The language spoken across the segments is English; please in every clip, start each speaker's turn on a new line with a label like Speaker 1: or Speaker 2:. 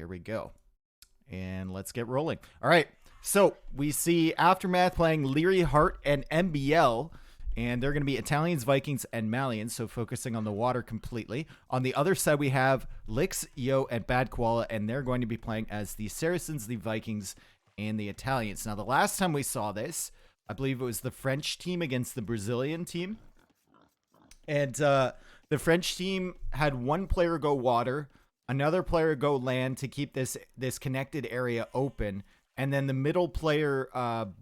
Speaker 1: here we go. And let's get rolling. All right. So we see Aftermath playing Liereyy, Heartt, and MBL. And they're going to be Italians, Vikings, and Malians, so focusing on the water completely. On the other side, we have Lix, Yo, and Bad Koala, and they're going to be playing as the Saracens, the Vikings, and the Italians. Now, the last time we saw this, I believe it was the French team against the Brazilian team. And the French team had one player go water, another player go land to keep this connected area open, and then the middle player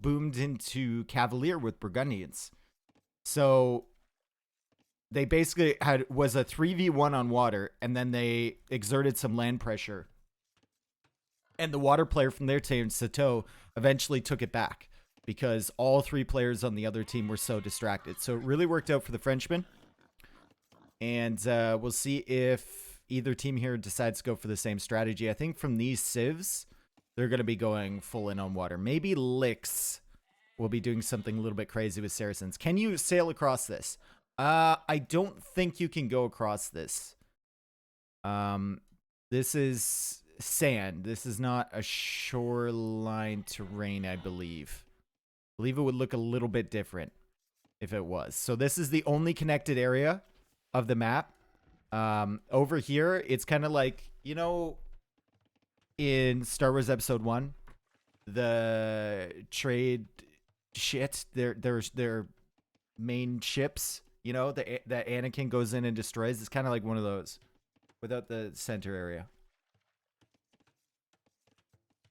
Speaker 1: boomed into Cavalier with Burgundians. So they basically was a 3v1 on water, and then they exerted some land pressure. And the water player from their team, Sato, eventually took it back because all three players on the other team were so distracted. So it really worked out for the Frenchmen. And we'll see if either team here decides to go for the same strategy. I think from these civs, they're going to be going full in on water. Maybe Lix will be doing something a little bit crazy with Saracens. Can you sail across this? I don't think you can go across this. This is sand. This is not a shoreline terrain, I believe. I believe it would look a little bit different if it was. So this is the only connected area of the map. Over here, it's kind of like, you know, in Star Wars Episode 1, the trade shit, their main ships, you know, that Anakin goes in and destroys. It's kind of like one of those without the center area.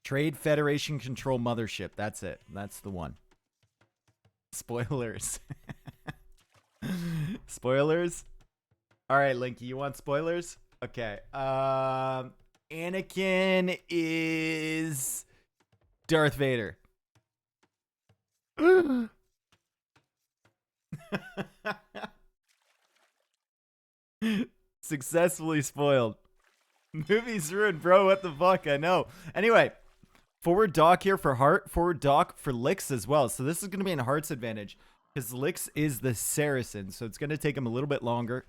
Speaker 1: Trade Federation Control Mothership. That's it. That's the one. Spoilers. Spoilers. All right, Linky, you want spoilers? Okay. Anakin is Darth Vader. Successfully spoiled. Movie's ruined, bro. What the fuck? I know. Anyway, forward dock here for Heartt. Forward dock for Lix as well. So this is going to be in Heart's advantage because Lix is the Saracen. So it's going to take him a little bit longer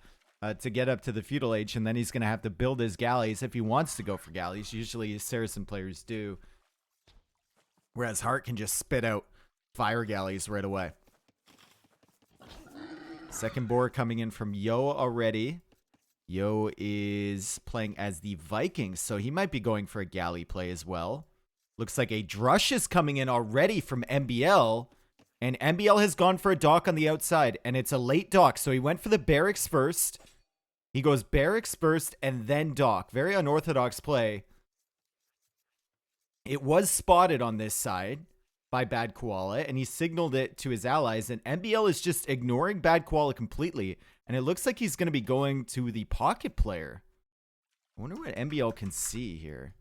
Speaker 1: to get up to the feudal age. And then he's going to have to build his galleys if he wants to go for galleys. Usually Saracen players do. Whereas Heartt can just spit out fire galleys right away. Second board coming in from Yo already. Yo is playing as the Vikings, so he might be going for a galley play as well. Looks like a Drush is coming in already from MBL, and MBL has gone for a dock on the outside, and it's a late dock, so he went for the barracks first. He goes barracks first and then dock. Very unorthodox play. It was spotted on this side by Bad Koala, and he signaled it to his allies, and MBL is just ignoring Bad Koala completely, and it looks like he's going to be going to the pocket player. I wonder what MBL can see here.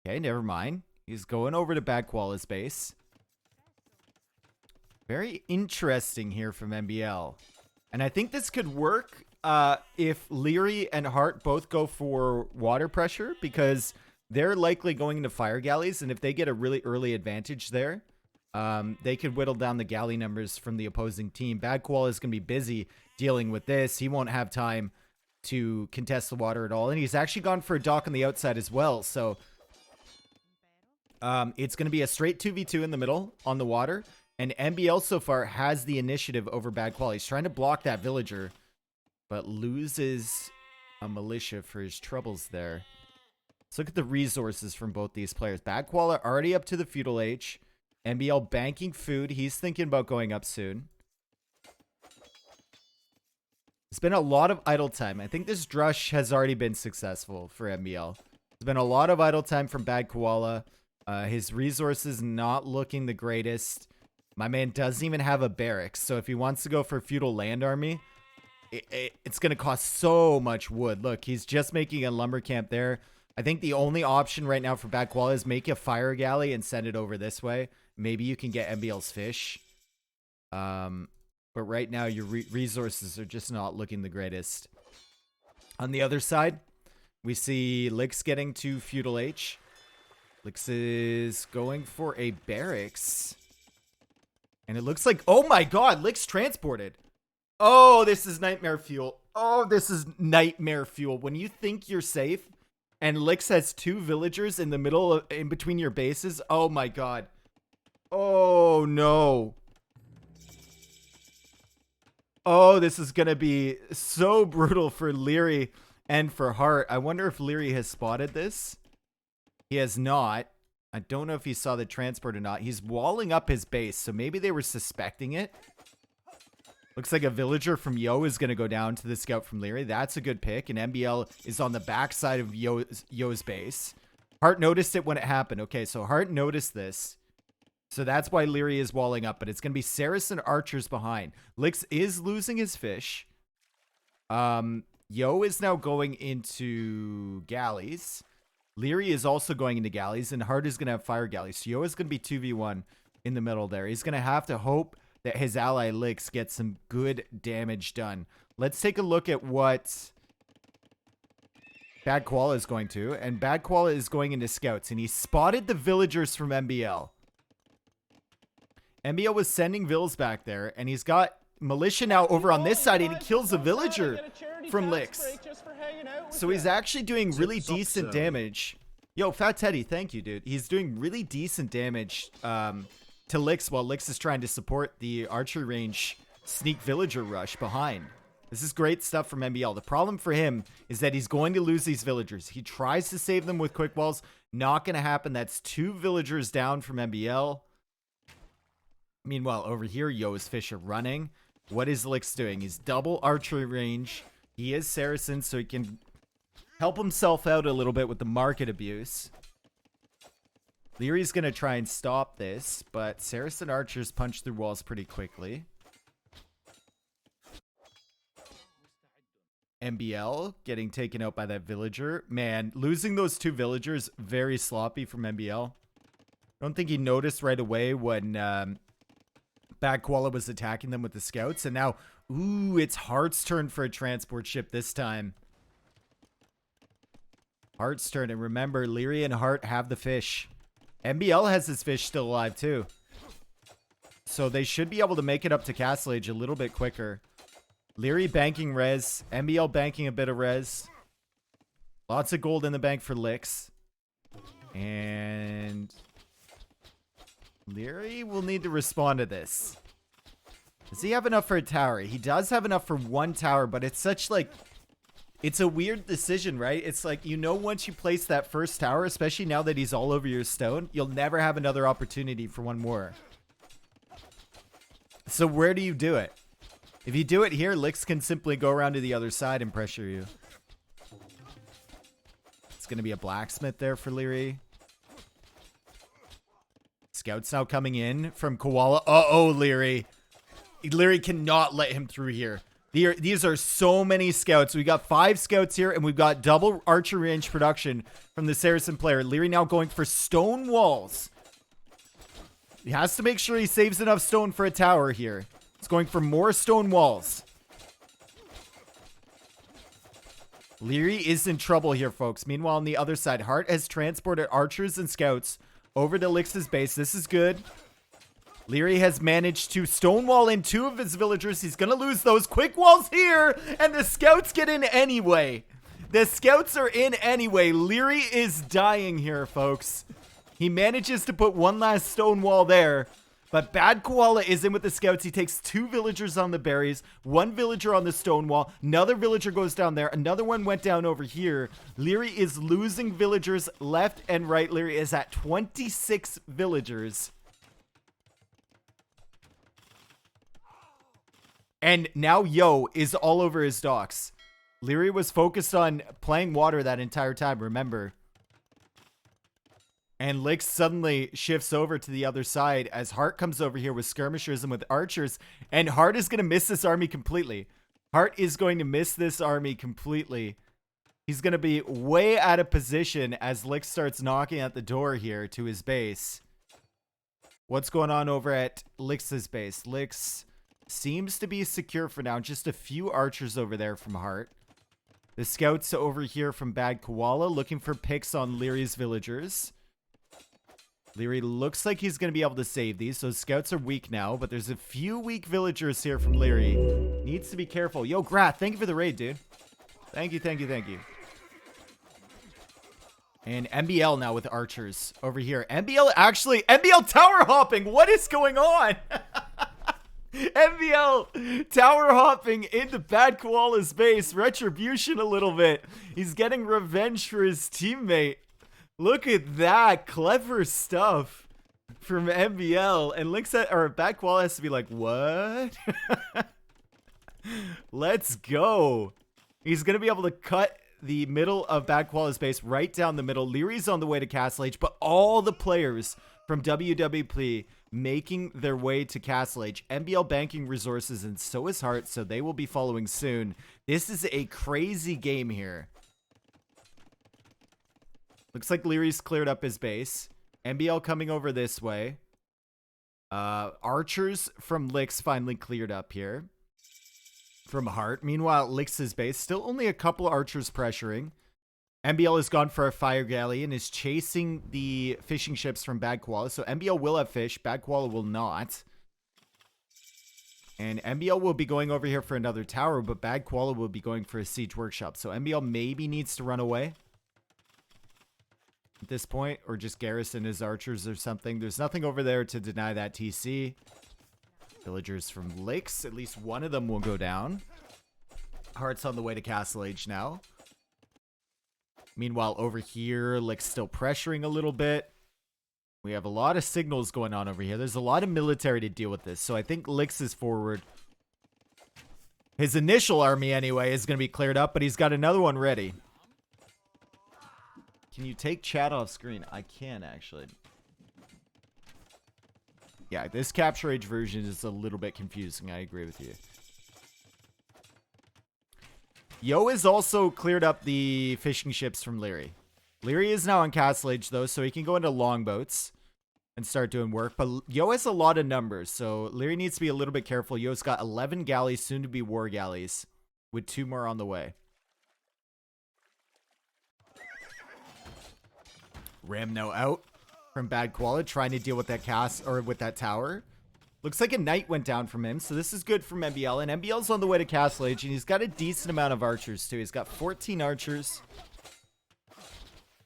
Speaker 1: Okay, never mind. He's going over to Bad Koala's base. Very interesting here from MBL. And I think this could work if Liereyy and Heartt both go for water pressure, because they're likely going into fire galleys, and if they get a really early advantage there, they could whittle down the galley numbers from the opposing team. Bad Koala is going to be busy dealing with this. He won't have time to contest the water at all, and he's actually gone for a dock on the outside as well, so it's going to be a straight 2v2 in the middle on the water, and MBL so far has the initiative over Bad Koala. He's trying to block that villager, but loses a militia for his troubles there. Let's look at the resources from both these players. Bad Koala already up to the feudal age. MBL banking food. He's thinking about going up soon. It's been a lot of idle time. I think this Drush has already been successful for MBL. There's been a lot of idle time from Bad Koala. His resources not looking the greatest. My man doesn't even have a barracks. So if he wants to go for a feudal land army, it's going to cost so much wood. Look, he's just making a lumber camp there. I think the only option right now for Bad Koala is make a fire galley and send it over this way. Maybe you can get MBL's fish. But right now, your resources are just not looking the greatest. On the other side, we see Lix getting to feudal H. Lix is going for a barracks. And it looks like, oh my god, Lix transported. Oh, this is nightmare fuel. Oh, this is nightmare fuel. When you think you're safe, and Lix has 2 villagers in the middle of, in between your bases. Oh my god. Oh no. Oh, this is gonna be so brutal for Liereyy and for Heartt. I wonder if Liereyy has spotted this. He has not. I don't know if he saw the transport or not. He's walling up his base, so maybe they were suspecting it. Looks like a villager from Yo is going to go down to the scout from Liereyy. That's a good pick, and MBL is on the backside of Yo's base. Heartt noticed it when it happened. Okay, so Heartt noticed this. So that's why Liereyy is walling up, but it's going to be Saracen archers behind. Lix is losing his fish. Yo is now going into galleys. Liereyy is also going into galleys, and Heartt is going to have fire galleys. So Yo is going to be 2v1 in the middle there. He's going to have to hope that his ally Lix gets some good damage done. Let's take a look at what Bad Koala is going to. And Bad Koala is going into scouts, and he spotted the villagers from MBL. MBL was sending vills back there, and he's got militia now over on this side, and he kills a villager from Lix. So he's actually doing really decent damage. Yo, Fat Teddy, thank you, dude. He's doing really decent damage to Lix while Lix is trying to support the archery range sneak villager rush behind. This is great stuff from MBL. The problem for him is that he's going to lose these villagers. He tries to save them with quick walls. Not going to happen. That's 2 villagers down from MBL. Meanwhile, over here, Yo's fish are running. What is Lix doing? He's double archery range. He is Saracen, so he can help himself out a little bit with the market abuse. Lierey's going to try and stop this, but Saracen archers punch through walls pretty quickly. MBL getting taken out by that villager. Man, losing those 2 villagers, very sloppy from MBL. I don't think he noticed right away when Bad Koala was attacking them with the scouts. And now, ooh, it's Heartt's turn for a transport ship this time. Heartt's turn. And remember, Liereyy and Heartt have the fish. MBL has his fish still alive too. So they should be able to make it up to Castle Age a little bit quicker. Liereyy banking res. MBL banking a bit of res. Lots of gold in the bank for Lix. And Liereyy will need to respond to this. Does he have enough for a tower? He does have enough for 1 tower, but it's such like... It's a weird decision, right? It's like, you know, once you place that first tower, especially now that he's all over your stone, you'll never have another opportunity for 1 more. So where do you do it? If you do it here, Lix can simply go around to the other side and pressure you. It's going to be a blacksmith there for Liereyy. Scouts now coming in from Koala. Uh-oh, Liereyy. Liereyy cannot let him through here. These are so many scouts. We got 5 scouts here, and we've got double archery range production from the Saracen player. Liereyy now going for stone walls. He has to make sure he saves enough stone for a tower here. He's going for more stone walls. Liereyy is in trouble here, folks. Meanwhile, on the other side, Heartt has transported archers and scouts over to Lix's base. This is good. Liereyy has managed to stonewall in 2 of his villagers. He's going to lose those quick walls here. And the scouts get in anyway. The scouts are in anyway. Liereyy is dying here, folks. He manages to put 1 last stone wall there. But Bad Koala is in with the scouts. He takes 2 villagers on the berries. 1 villager on the stone wall. Another villager goes down there. Another one went down over here. Liereyy is losing villagers left and right. Liereyy is at 26 villagers. And now Yo is all over his docks. Liereyy was focused on playing water that entire time, remember. And Lix suddenly shifts over to the other side as Heartt comes over here with skirmishers and with archers. And Heartt is going to miss this army completely. Heartt is going to miss this army completely. He's going to be way out of position as Lix starts knocking at the door here to his base. What's going on over at Lix's base? Lix seems to be secure for now. Just a few archers over there from Heartt. The scouts over here from Bad Koala looking for picks on Lierey's villagers. Liereyy looks like he's going to be able to save these. So scouts are weak now, but there's a few weak villagers here from Liereyy. Needs to be careful. Yo, Grath, thank you for the raid, dude. Thank you, thank you, thank you. And MBL now with archers over here. MBL tower hopping. What is going on? MBL tower hopping into Bad Koala's base. Retribution a little bit. He's getting revenge for his teammate. Look at that. Clever stuff from MBL. And looks at, or Bad Koala has to be like, what? Let's go. He's going to be able to cut the middle of Bad Koala's base right down the middle. Lierey's on the way to Castle Age, but all the players from WWP making their way to Castle Age. MBL banking resources, and so is Heartt, so they will be following soon. This is a crazy game here. Looks like Lierey's cleared up his base. MBL coming over this way. Archers from Licks finally cleared up here. From Heartt. Meanwhile, Licks' base. Still only a couple archers pressuring. MBL has gone for a fire galley and is chasing the fishing ships from Bad Koala. So MBL will have fish. Bad Koala will not. And MBL will be going over here for another tower, but Bad Koala will be going for a siege workshop. So MBL maybe needs to run away at this point, or just garrison his archers or something. There's nothing over there to deny that TC. Villagers from Licks, at least one of them will go down. Heartt's on the way to Castle Age now. Meanwhile, over here, Licks still pressuring a little bit. We have a lot of signals going on over here. There's a lot of military to deal with this, so I think Licks is forward. His initial army, anyway, is going to be cleared up, but he's got another one ready. Can you take chat off screen? I can, actually. Yeah, this Capture Age version is a little bit confusing. I agree with you. Yo has also cleared up the fishing ships from Liereyy. Liereyy is now on Castle Age, though, so he can go into longboats and start doing work. But Yo has a lot of numbers, so Liereyy needs to be a little bit careful. Yo's got 11 galleys, soon to be war galleys, with 2 more on the way. Ram now out from Bad Koala, trying to deal with that with that tower. Looks like a knight went down from him, so this is good from MBL. And MBL's on the way to Castle Age, and he's got a decent amount of archers, too. He's got 14 archers.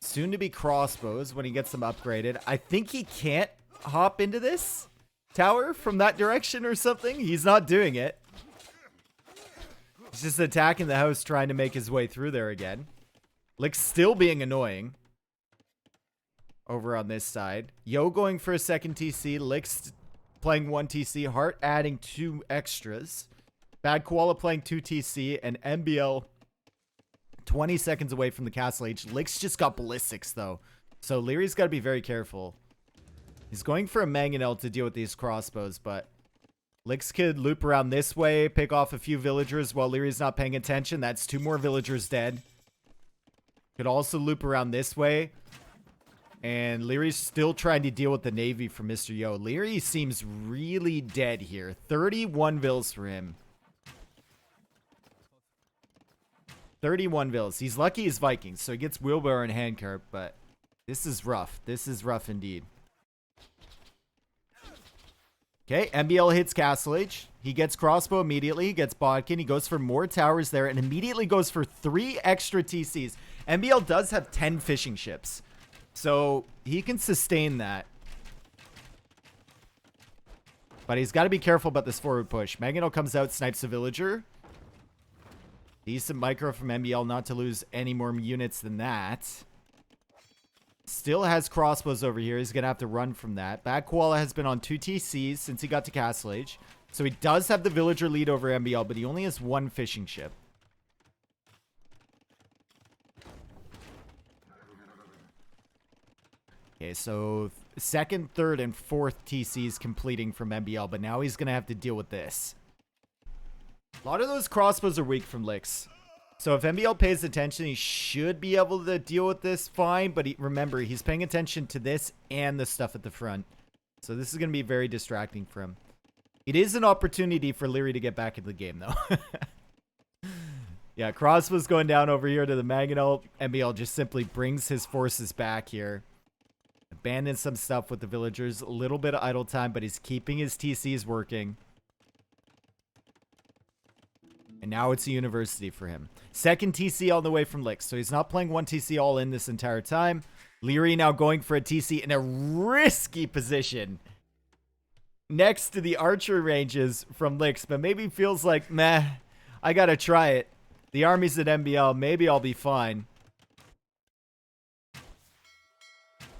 Speaker 1: Soon to be crossbows when he gets them upgraded. I think he can't hop into this tower from that direction or something. He's not doing it. He's just attacking the house, trying to make his way through there again. Lick's still being annoying. Over on this side. Yo going for a second TC. Lick's playing 1 TC. Heartt adding 2 extras. Bad Koala playing 2 TC. And MBL 20 seconds away from the Castle Age. Lick's just got ballistics, though. So Lierey's got to be very careful. He's going for a mangonel to deal with these crossbows, but Lick's could loop around this way, pick off a few villagers while Lierey's not paying attention. That's 2 more villagers dead. Could also loop around this way. And Lierey's still trying to deal with the Navy from Mr. Yo. Liereyy seems really dead here. 31 vills for him. 31 vills. He's lucky he's Vikings, so he gets wheelbarrow and handcart, but this is rough. This is rough indeed. Okay, MBL hits Castle Age. He gets crossbow immediately. He gets bodkin. He goes for more towers there and immediately goes for 3 extra TCs. MBL does have 10 fishing ships, so he can sustain that. But he's got to be careful about this forward push. Mangonel comes out, snipes a villager. Decent micro from MBL not to lose any more units than that. Still has crossbows over here. He's going to have to run from that. Bad Koala has been on 2 TCs since he got to Castle Age. So he does have the villager lead over MBL, but he only has 1 fishing ship. Okay, so 2nd, 3rd, and 4th TCs completing from MBL, but now he's going to have to deal with this. A lot of those crossbows are weak from Licks. So if MBL pays attention, he should be able to deal with this fine. But remember, he's paying attention to this and the stuff at the front. So this is going to be very distracting for him. It is an opportunity for Liereyy to get back into the game, though. Yeah, crossbows going down over here to the Mangonel. MBL just simply brings his forces back here. Abandons some stuff with the villagers. A little bit of idle time, but he's keeping his TCs working. And now it's a university for him. Second TC on the way from Licks. So he's not playing one TC all in this entire time. Liereyy now going for a TC in a risky position next to the archer ranges from Licks, but maybe feels like, meh, I gotta try it. The army's at MBL. Maybe I'll be fine. I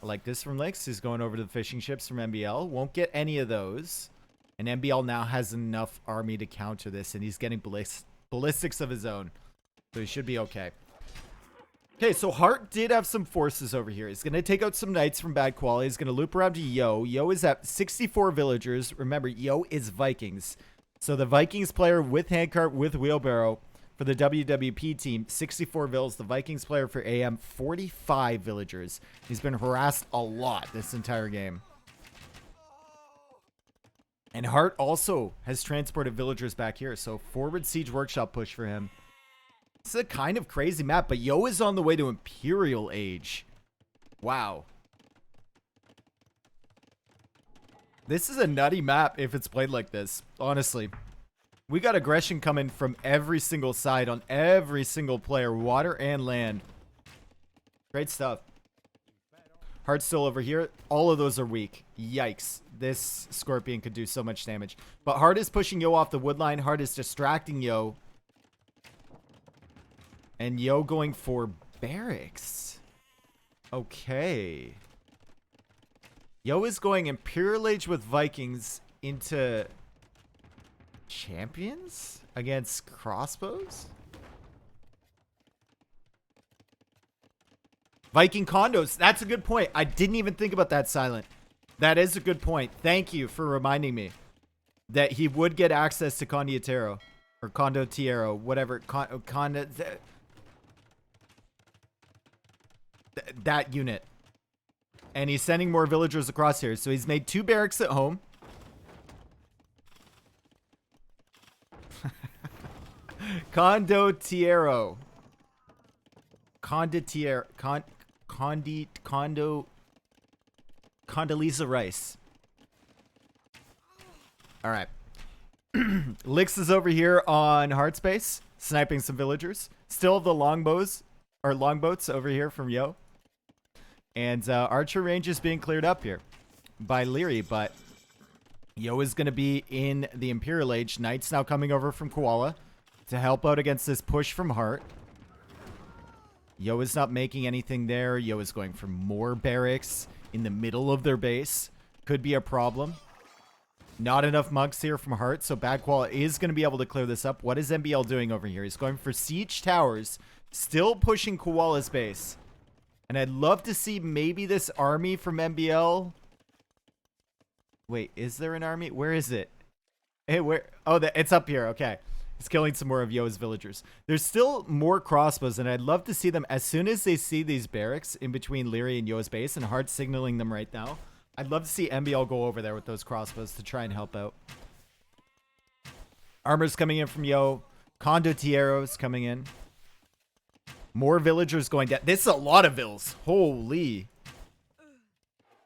Speaker 1: like this from Licks. He's going over to the fishing ships from MBL. Won't get any of those. And MBL now has enough army to counter this, and he's getting ballistics of his own. So he should be okay. Okay, so Heartt did have some forces over here. He's going to take out some knights from bad Koala. He's going to loop around to Yo. Yo is at 64 villagers. Remember, Yo is Vikings. So the Vikings player with handcart, with wheelbarrow for the WWP team, 64 vills. The Vikings player for AM, 45 villagers. He's been harassed a lot this entire game. And Heartt also has transported villagers back here. So forward siege workshop push for him. It's a kind of crazy map, but Yo is on the way to Imperial Age. Wow. This is a nutty map if it's played like this, honestly. We got aggression coming from every single side on every single player, water and land. Great stuff. Heartt's still over here. All of those are weak. Yikes. This Scorpion could do so much damage. But Heartt is pushing Yo off the wood line. Heartt is distracting Yo. And Yo going for barracks. Okay. Yo is going Imperial Age with Vikings into champions against crossbows? Viking condos. That's a good point. I didn't even think about that, Silent. That is a good point. Thank you for reminding me that he would get access to Condottiero or Condottiero, whatever. That unit. And he's sending more villagers across here. So he's made 2 barracks at home. Condottiero. Condoleezza Rice. Alright. Licks is over here on Heartt space, sniping some villagers. Still the longbows, or longboats over here from Yo. And archer range is being cleared up here by Liereyy, but Yo is going to be in the Imperial Age. Knights now coming over from Koala to help out against this push from Heartt. Yo is not making anything there. Yo is going for more barracks in the middle of their base. Could be a problem. Not enough monks here from Heartt, so bad Koala is going to be able to clear this up. What is MBL doing over here? He's going for siege towers, still pushing Koala's base. And I'd love to see maybe this army from MBL. Wait, is there an army? Where is it? Hey, where? Oh, it's up here. Okay. He's killing some more of Yo's villagers. There's still more crossbows, and I'd love to see them as soon as they see these barracks in between Liereyy and Yo's base, and Heartt signaling them right now. I'd love to see MBL go over there with those crossbows to try and help out. Armor's coming in from Yo. Condottiero's coming in. More villagers going down. This is a lot of vills. Holy.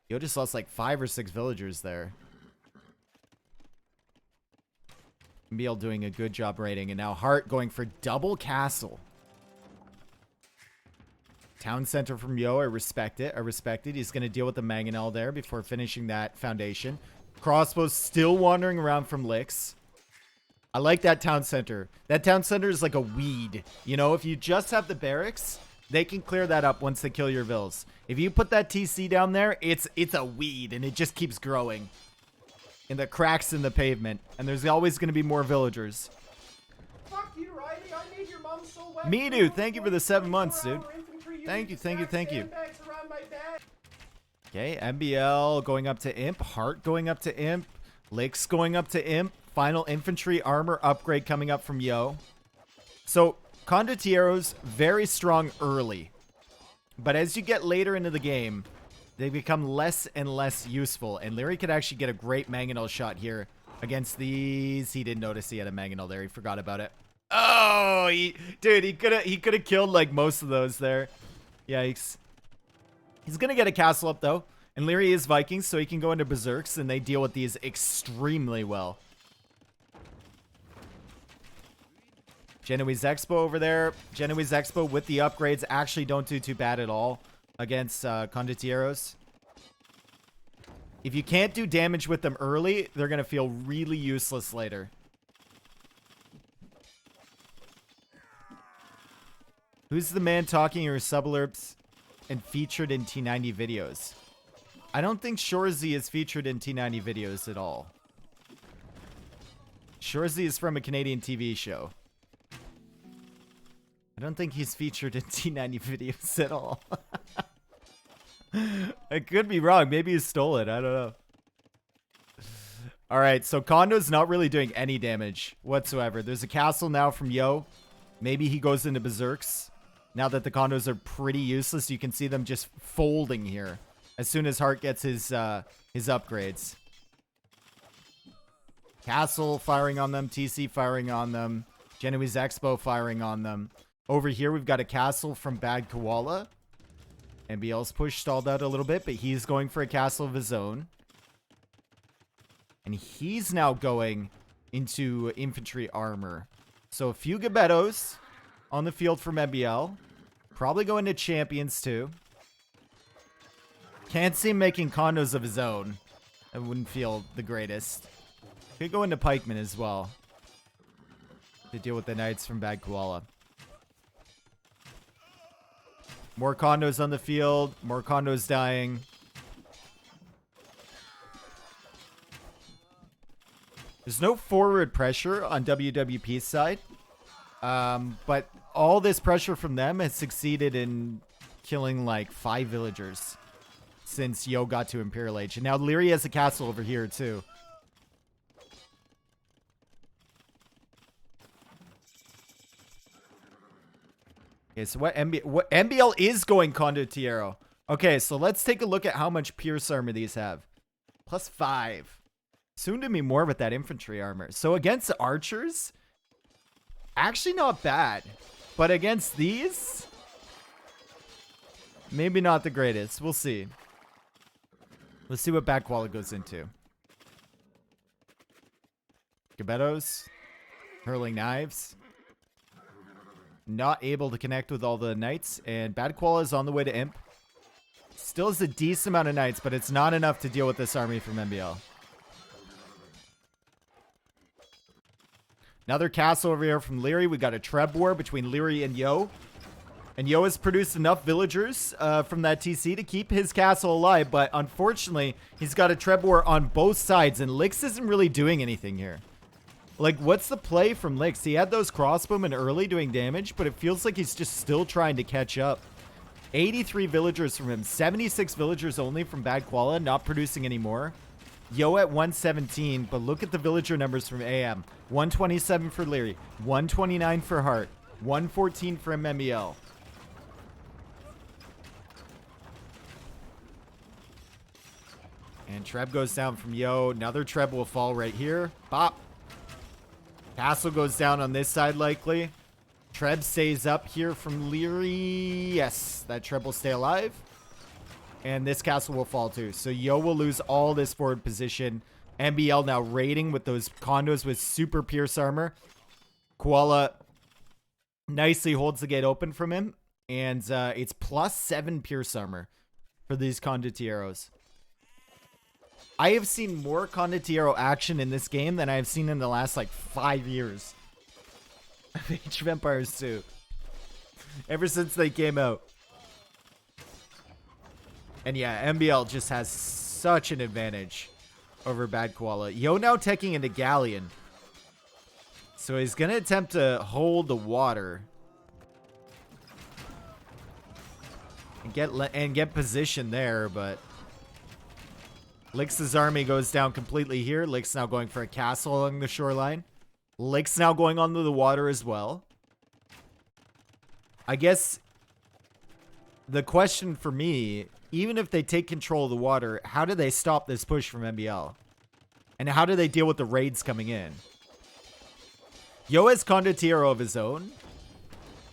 Speaker 1: Yo just lost like 5 or 6 villagers there. MBL doing a good job raiding. And now Heartt going for double castle. Town center from Yo. I respect it. I respect it. He's going to deal with the mangonel there before finishing that foundation. Crossbows still wandering around from Licks. I like that town center. That town center is like a weed. You know, if you just have the barracks, they can clear that up once they kill your vills. If you put that TC down there, it's a weed, and it just keeps growing in the cracks in the pavement. And there's always going to be more villagers.
Speaker 2: Fuck you, Riley. I made your mom so wet.
Speaker 1: Me, dude. Thank you for the 7 months, dude. Thank you, thank you, thank you. Okay, MBL going up to Imp. Heartt going up to Imp. Licks going up to Imp. Final infantry armor upgrade coming up from Yo. So, Condottiero's very strong early. But as you get later into the game, they become less and less useful. And Liereyy could actually get a great mangonel shot here against these. He didn't notice he had a mangonel there. He forgot about it. Oh, dude, he could have killed like most of those there. Yikes. He's going to get a castle up though. And Liereyy is Vikings, so he can go into berserks, and they deal with these extremely well. Genoese Expo over there. Genoese Expo with the upgrades actually don't do too bad at all against Condottieros. If you can't do damage with them early, they're going to feel really useless later. Who's the man talking your suburbs and featured in T90 videos? I don't think Shorzy is featured in T90 videos at all. Shorzy is from a Canadian TV show. I don't think he's featured in T90 videos at all. I could be wrong. Maybe he stole it. I don't know. Alright, so Kondo's not really doing any damage whatsoever. There's a castle now from Yo. Maybe he goes into Berserks. Now that the Kondos are pretty useless, you can see them just folding here as soon as Heartt gets his upgrades. Castle firing on them. TC firing on them. Genoese Expo firing on them. Over here, we've got a castle from Bad Koala. MBL's push stalled out a little bit, but he's going for a castle of his own. And he's now going into infantry armor. So a few Gabettos on the field from MBL. Probably going to champions too. Can't see him making Kondos of his own. I wouldn't feel the greatest. Could go into pikemen as well to deal with the knights from Bad Koala. More Kondos on the field. More Kondos dying. There's no forward pressure on WWP's side. But all this pressure from them has succeeded in killing like 5 villagers since Yo got to Imperial Age. And now Liereyy has a castle over here too. Okay, so what MBL is going Condottiero. Okay, so let's take a look at how much pierce armor these have. +5. Soon to be more with that infantry armor. So against the archers, actually not bad. But against these, maybe not the greatest. We'll see. Let's see what Bad Koala goes into. Gabettos. Hurling knives. Not able to connect with all the knights. And Bad Koala is on the way to Imp. Still has a decent amount of knights, but it's not enough to deal with this army from MBL. Another castle over here from Liereyy. We got a Treb war between Liereyy and Yo. And Yo has produced enough villagers from that TC to keep his castle alive. But unfortunately, he's got a Treb war on both sides. And Lix isn't really doing anything here. Like, what's the play from Lix? He had those crossbowmen early doing damage, but it feels like he's just still trying to catch up. 83 villagers from him. 76 villagers only from Bad Koala, not producing anymore. Yo at 117, but look at the villager numbers from AM. 127 for Liereyy, 129 for Heartt, 114 for MBL. And Treb goes down from Yo. Another Treb will fall right here. Bop. Castle goes down on this side likely. Treb stays up here from Liereyy. Yes, that Treb will stay alive. And this castle will fall too. So Yo will lose all this forward position. MBL now raiding with those Kondos with super pierce armor. Koala nicely holds the gate open from him. And it's +7 pierce armor for these Condottieros. I have seen more Condottiero action in this game than I have seen in the last like 5 years of Age of Empires 2. Ever since they came out. And yeah, MBL just has such an advantage over Bad Koala. Yo now taking into Galleon. So he's going to attempt to hold the water. And get position there, but Lix's army goes down completely here. Lix now going for a castle along the shoreline. Lix now going onto the water as well. I guess the question for me, even if they take control of the water, how do they stop this push from MBL? And how do they deal with the raids coming in? Yo has Condottiero of his own,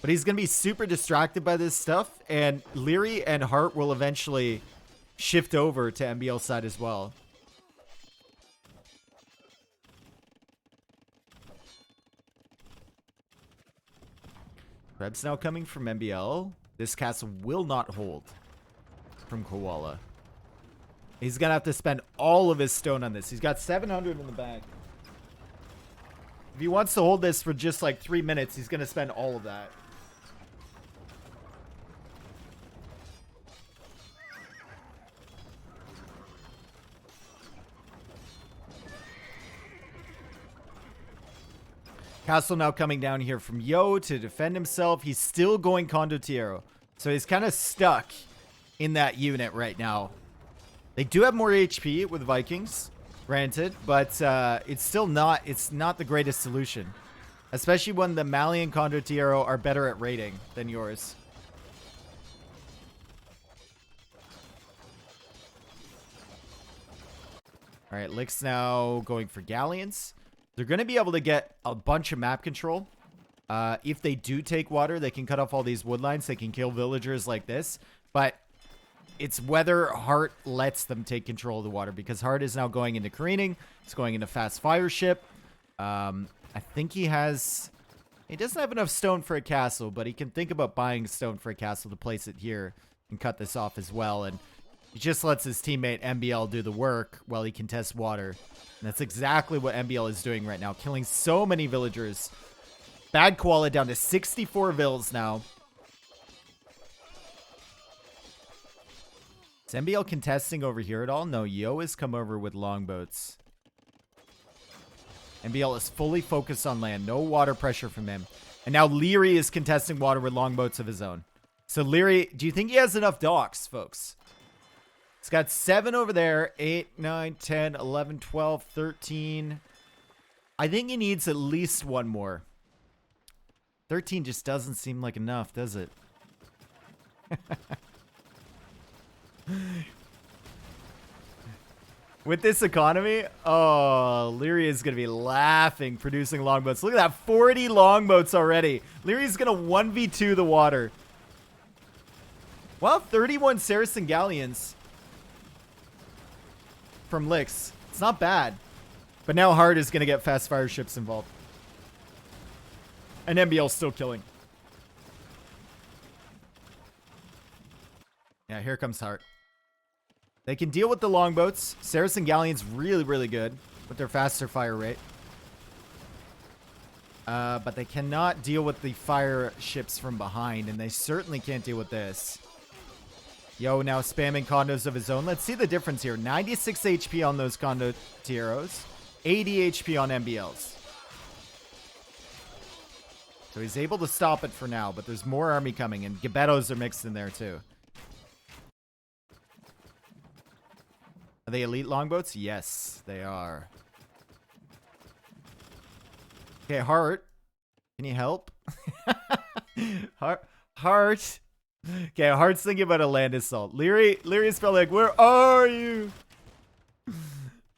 Speaker 1: but he's going to be super distracted by this stuff, and Liereyy and Heartt will eventually shift over to MBL side as well. Reb's now coming from MBL. This castle will not hold from Koala. He's going to have to spend all of his stone on this. He's got 700 in the bank. If he wants to hold this for just like 3 minutes, he's going to spend all of that. Castle now coming down here from Yo to defend himself. He's still going Condottiero. So he's kind of stuck in that unit right now. They do have more HP with Vikings, granted, but it's still not, it's not the greatest solution. Especially when the Malian Condottiero are better at raiding than yours. Alright, Lick's now going for Galleons. They're going to be able to get a bunch of map control. If they do take water, they can cut off all these wood lines. They can kill villagers like this. But it's whether Heartt lets them take control of the water. Because Heartt is now going into careening. It's going into fast fire ship. I think he has... He doesn't have enough stone for a castle. But he can think about buying stone for a castle to place it here. And cut this off as well. And he just lets his teammate MBL do the work while he contests water. And that's exactly what MBL is doing right now. Killing so many villagers. Bad Koala down to 64 vills now. Is MBL contesting over here at all? No, Yo has come over with longboats. MBL is fully focused on land. No water pressure from him. And now Liereyy is contesting water with longboats of his own. So Liereyy, do you think he has enough docks, folks? It's got 7 over there. 8, 9, 10, 11, 12, 13. I think he needs at least one more. 13 just doesn't seem like enough, does it? With this economy, oh, Liereyy is going to be laughing producing longboats. Look at that, 40 longboats already. Lierey's going to 1v2 the water. Well, 31 Saracen galleons. From Licks. It's not bad. But now Heartt is going to get fast fire ships involved. And MBL's still killing. Yeah, here comes Heartt. They can deal with the longboats. Saracen galleon's really, really good with their faster fire rate. But they cannot deal with the fire ships from behind. And they certainly can't deal with this. Yo, now spamming condos of his own. Let's see the difference here. 96 HP on those Condottieros. 80 HP on MBLs. So he's able to stop it for now, but there's more army coming, and Gebettos are mixed in there too. Are they elite longboats? Yes, they are. Okay, Heartt. Can you help? Heartt. Okay, Heartt's thinking about a land assault. Lierey's probably like, where are you?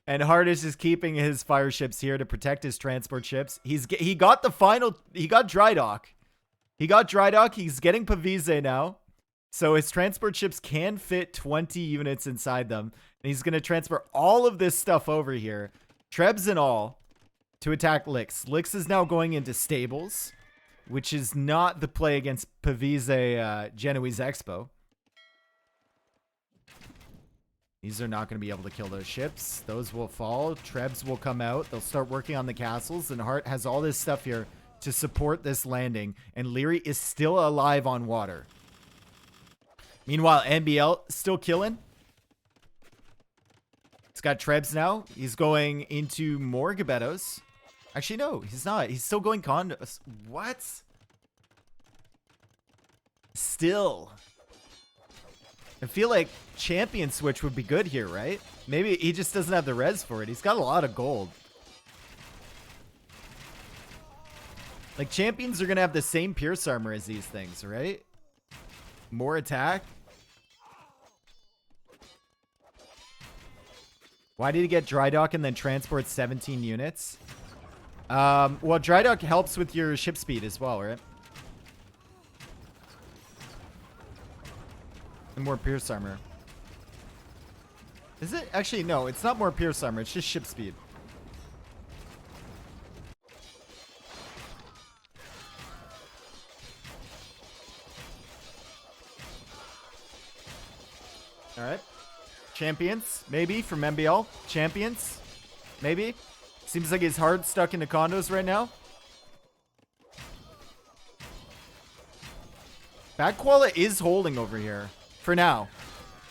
Speaker 1: And Heartt is just keeping his fire ships here to protect his transport ships. He got dry dock. He got dry dock. He's getting Pavise now. So his transport ships can fit 20 units inside them. And he's going to transfer all of this stuff over here, Trebs and all, to attack Licks. Licks is now going into stables, which is not the play against Pavise Genoese Expo. These are not going to be able to kill those ships. Those will fall. Trebs will come out. They'll start working on the castles. And Heartt has all this stuff here to support this landing. And Liereyy is still alive on water. Meanwhile, MBL still killing. He's got Trebs now. He's going into more Gebettos. Actually, no, he's not. He's still going condos. What? Still. I feel like champion switch would be good here, right? Maybe he just doesn't have the res for it. He's got a lot of gold. Like, champions are going to have the same pierce armor as these things, right? More attack. Why did he get dry dock and then transport 17 units? Well, dry dock helps with your ship speed as well, right? And more pierce armor. Is it? Actually, no, it's not more pierce armor. It's just ship speed. All right. Champions, maybe, from MBL. Champions, maybe. Seems like he's hard stuck into condos right now. Bad Koala is holding over here for now.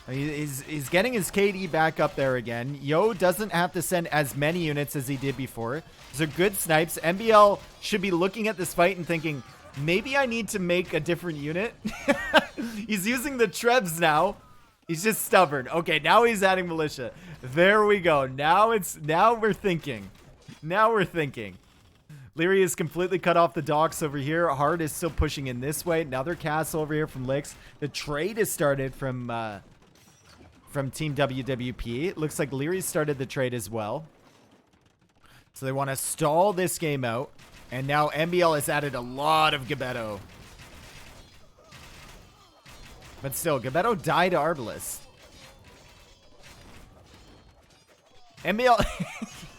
Speaker 1: He's getting his KD back up there again. Yo doesn't have to send as many units as he did before. These are good snipes. MBL should be looking at this fight and thinking, maybe I need to make a different unit. He's using the Trebs now. He's just stubborn. Okay, now he's adding militia. There we go. Now we're thinking. Now we're thinking. Liereyy is completely cut off the docks over here. Heartt is still pushing in this way. Another castle over here from Licks. The trade has started from Team WWP. It looks like Liereyy started the trade as well. So they want to stall this game out. And now MBL has added a lot of Gebetto. But still, Gebetto died to Arbalest. MBL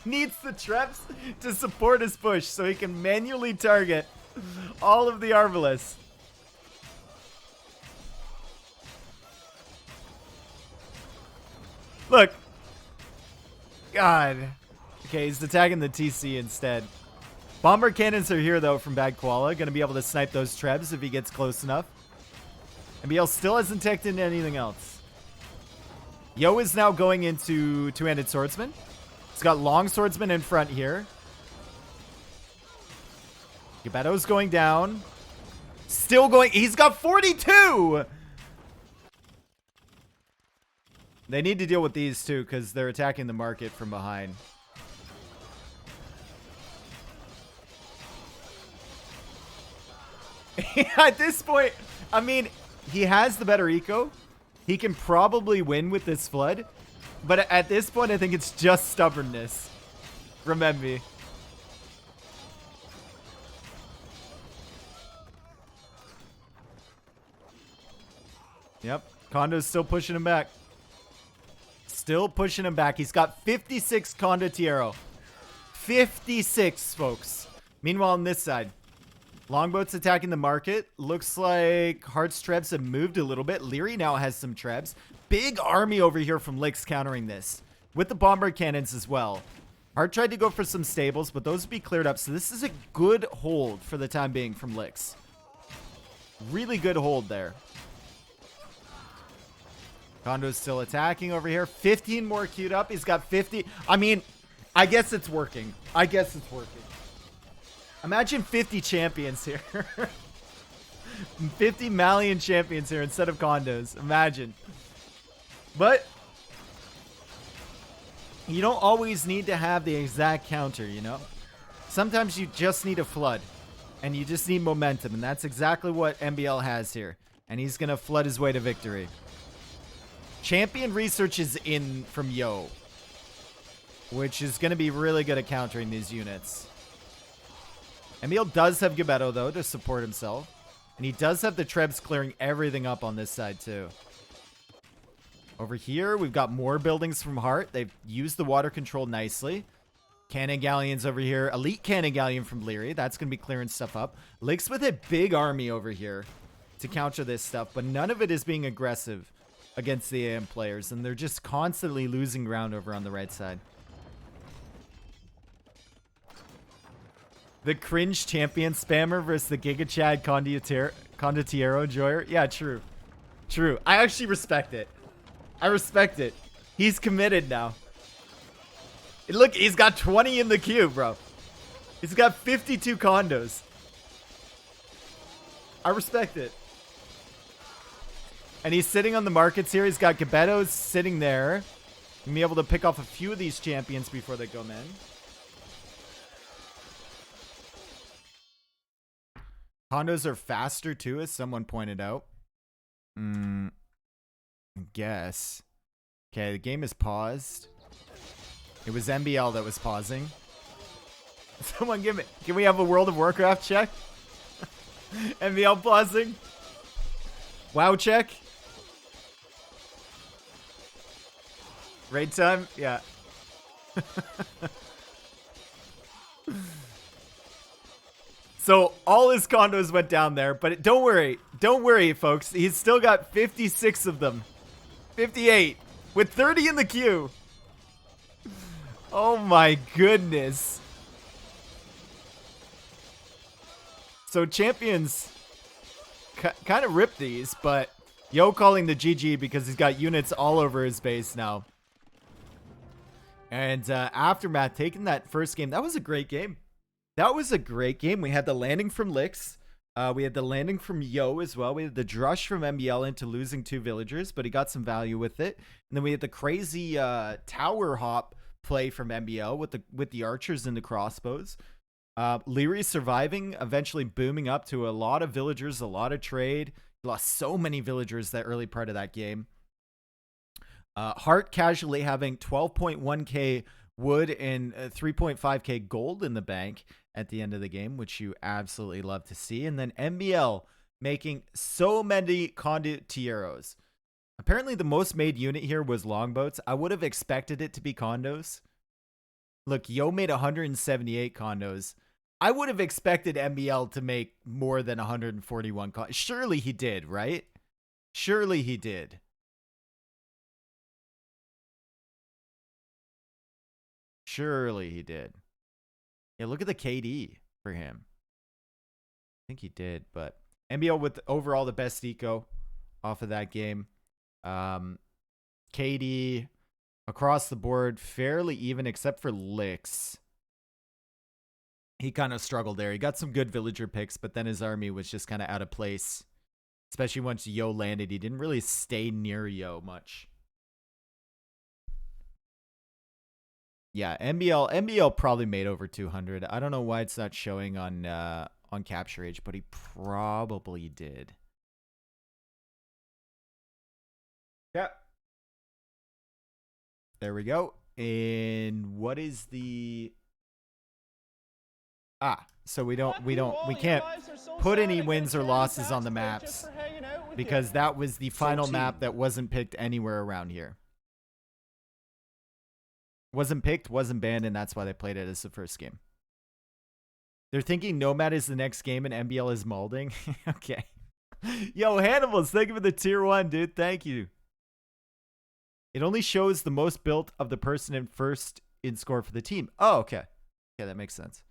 Speaker 1: needs the Trebs to support his push so he can manually target all of the Arbalists. Look. God. Okay, he's attacking the TC instead. Bomber cannons are here, though, from Bad Koala. Going to be able to snipe those Trebs if he gets close enough. MBL still hasn't teched into anything else. Yo is now going into two-handed swordsman. He's got long swordsman in front here. Gebetto's going down. Still going. He's got 42! They need to deal with these two because they're attacking the market from behind. At this point, I mean, he has the better eco. He can probably win with this flood. But at this point, I think it's just stubbornness from MB. Yep. Kondo's still pushing him back. Still pushing him back. He's got 56 Condottiero. 56, folks. Meanwhile, on this side, Longboat's attacking the market. Looks like Heartt's Trebs have moved a little bit. Liereyy now has some Trebs. Big army over here from Licks countering this. With the bomber cannons as well. Heartt tried to go for some stables, but those would be cleared up. So this is a good hold for the time being from Licks. Really good hold there. Kondo's still attacking over here. 15 more queued up. He's got 50. I mean, I guess it's working. I guess it's working. Imagine 50 champions here. 50 Malian champions here instead of Kondos. Imagine. But you don't always need to have the exact counter, you know? Sometimes you just need a flood. And you just need momentum. And that's exactly what MBL has here. And he's going to flood his way to victory. Champion research is in from Yo. Which is going to be really good at countering these units. MBL does have Gebetto, though, to support himself. And he does have the Trebs clearing everything up on this side, too. Over here, we've got more buildings from Heartt. They've used the water control nicely. Cannon Galleons over here. Elite Cannon Galleon from Liereyy. That's going to be clearing stuff up. Licks with a big army over here to counter this stuff. But none of it is being aggressive against the AM players. And they're just constantly losing ground over on the right side. The cringe champion spammer versus the Giga Chad Condottiero enjoyer. Yeah, true. True. I actually respect it. I respect it. He's committed now. Look, he's got 20 in the queue, bro. He's got 52 condos. I respect it. And he's sitting on the markets here. He's got Gebettos sitting there. He'll be able to pick off a few of these champions before they go in. Condos are faster too, as someone pointed out. I guess. Okay, the game is paused. It was MBL that was pausing. Someone give me... Can we have a World of Warcraft check? MBL pausing. WoW check. Raid time? Yeah. So all his condos went down there, but don't worry, folks. He's still got 56 of them. 58 with 30 in the queue. Oh my goodness. So champions kind of ripped these, but Yo calling the GG because he's got units all over his base now. And Aftermath taking that first game. That was a great game. That was a great game. We had the landing from Lix. We had the landing from Yo as well. We had the drush from MBL into losing 2 villagers, but he got some value with it. And then we had the crazy tower hop play from MBL with the archers and the crossbows. Liereyy surviving, eventually booming up to a lot of villagers, a lot of trade. He lost so many villagers that early part of that game. Heartt casually having 12.1k wood and 3.5k gold in the bank at the end of the game, which you absolutely love to see. And then MBL making so many condotieros. Apparently the most made unit here was longboats. I would have expected it to be condos. Look, Yo made 178 condos. I would have expected MBL to make more than 141 condos. Surely he did, right? Surely he did. Surely he did. Yeah, look at the KD for him. I think he did, but MBL with overall the best eco off of that game. KD across the board fairly even except for Lix. He kind of struggled there. He got some good villager picks, but then his army was just kind of out of place. Especially once Yo landed. He didn't really stay near Yo much. Yeah, MBL probably made over 200. I don't know why it's not showing on Capture Age, but he probably did. Yeah. There we go. And what is the so we can't put any wins or losses on the maps because that was the final map that wasn't picked anywhere around here. Wasn't picked, wasn't banned, and that's why they played it as the first game. They're thinking Nomad is the next game and MBL is molding. Okay. Yo, Hannibals, thank you for the tier 1, dude. Thank you. It only shows the most built of the person in first in score for the team. Oh, okay. Okay, that makes sense.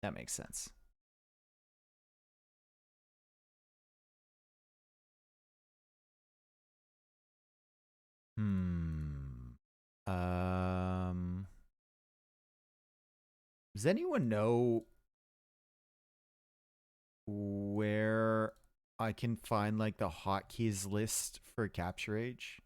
Speaker 1: That makes sense. Does anyone know where I can find like the hotkeys list for Capture Age?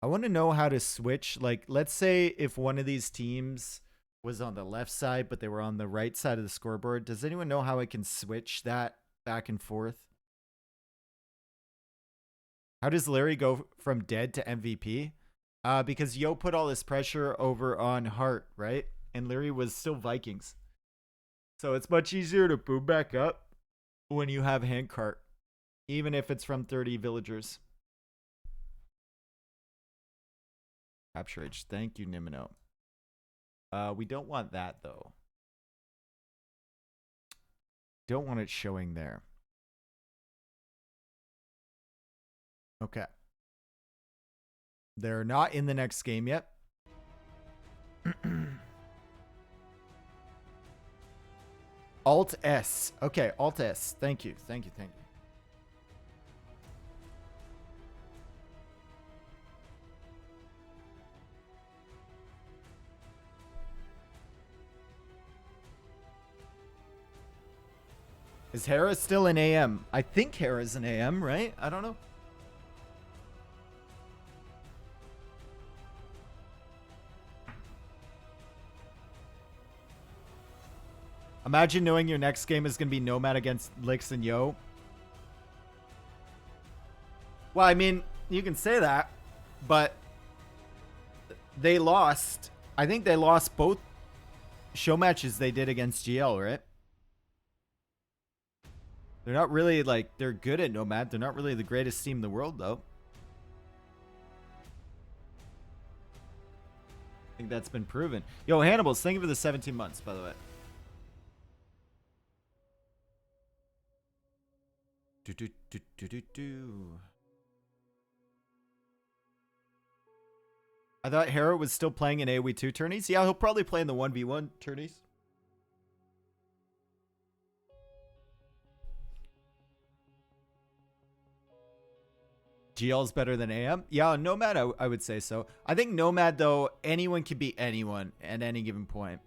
Speaker 1: I want to know how to switch. Like, let's say if one of these teams was on the left side, but they were on the right side of the scoreboard. Does anyone know how I can switch that back and forth? How does Liereyy go from dead to MVP? Because Yo put all this pressure over on Heartt, right? And Liereyy was still Vikings. So it's much easier to boom back up when you have Heartt, even if it's from 30 villagers. Capture Age. Thank you, Nimino. We don't want that, though. Don't want it showing there. Okay. They're not in the next game yet. Alt S. Okay, Alt S. Thank you. Thank you. Thank you. Is Hera still an AM? I think Hera's an AM, right? I don't know. Imagine knowing your next game is going to be Nomad against Lix and Yo. Well, I mean, you can say that, but they lost. I think they lost both show matches they did against GL, right? They're not really, like, they're good at Nomad. They're not really the greatest team in the world, though. I think that's been proven. Yo, Hannibals, thank you for the 17 months, by the way. Do, do, do, do, do, do. I thought Heartt was still playing in AoE 2 tourneys. Yeah, he'll probably play in the 1v1 tourneys. GL's better than AM? Yeah, Nomad, I would say so. I think Nomad, though, anyone can beat anyone at any given point.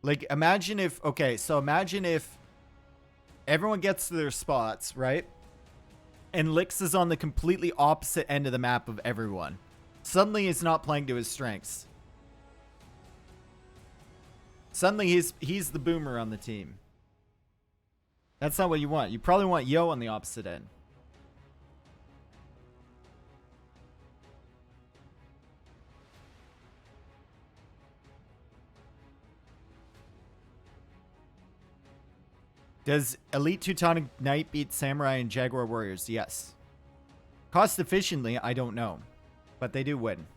Speaker 1: Like, imagine if... Okay, so imagine if everyone gets to their spots, right? And Lix is on the completely opposite end of the map of everyone. Suddenly, he's not playing to his strengths. Suddenly, he's the boomer on the team. That's not what you want. You probably want Yo on the opposite end. Does Elite Teutonic Knight beat Samurai and Jaguar Warriors? Yes. Cost efficiently, I don't know. But they do win.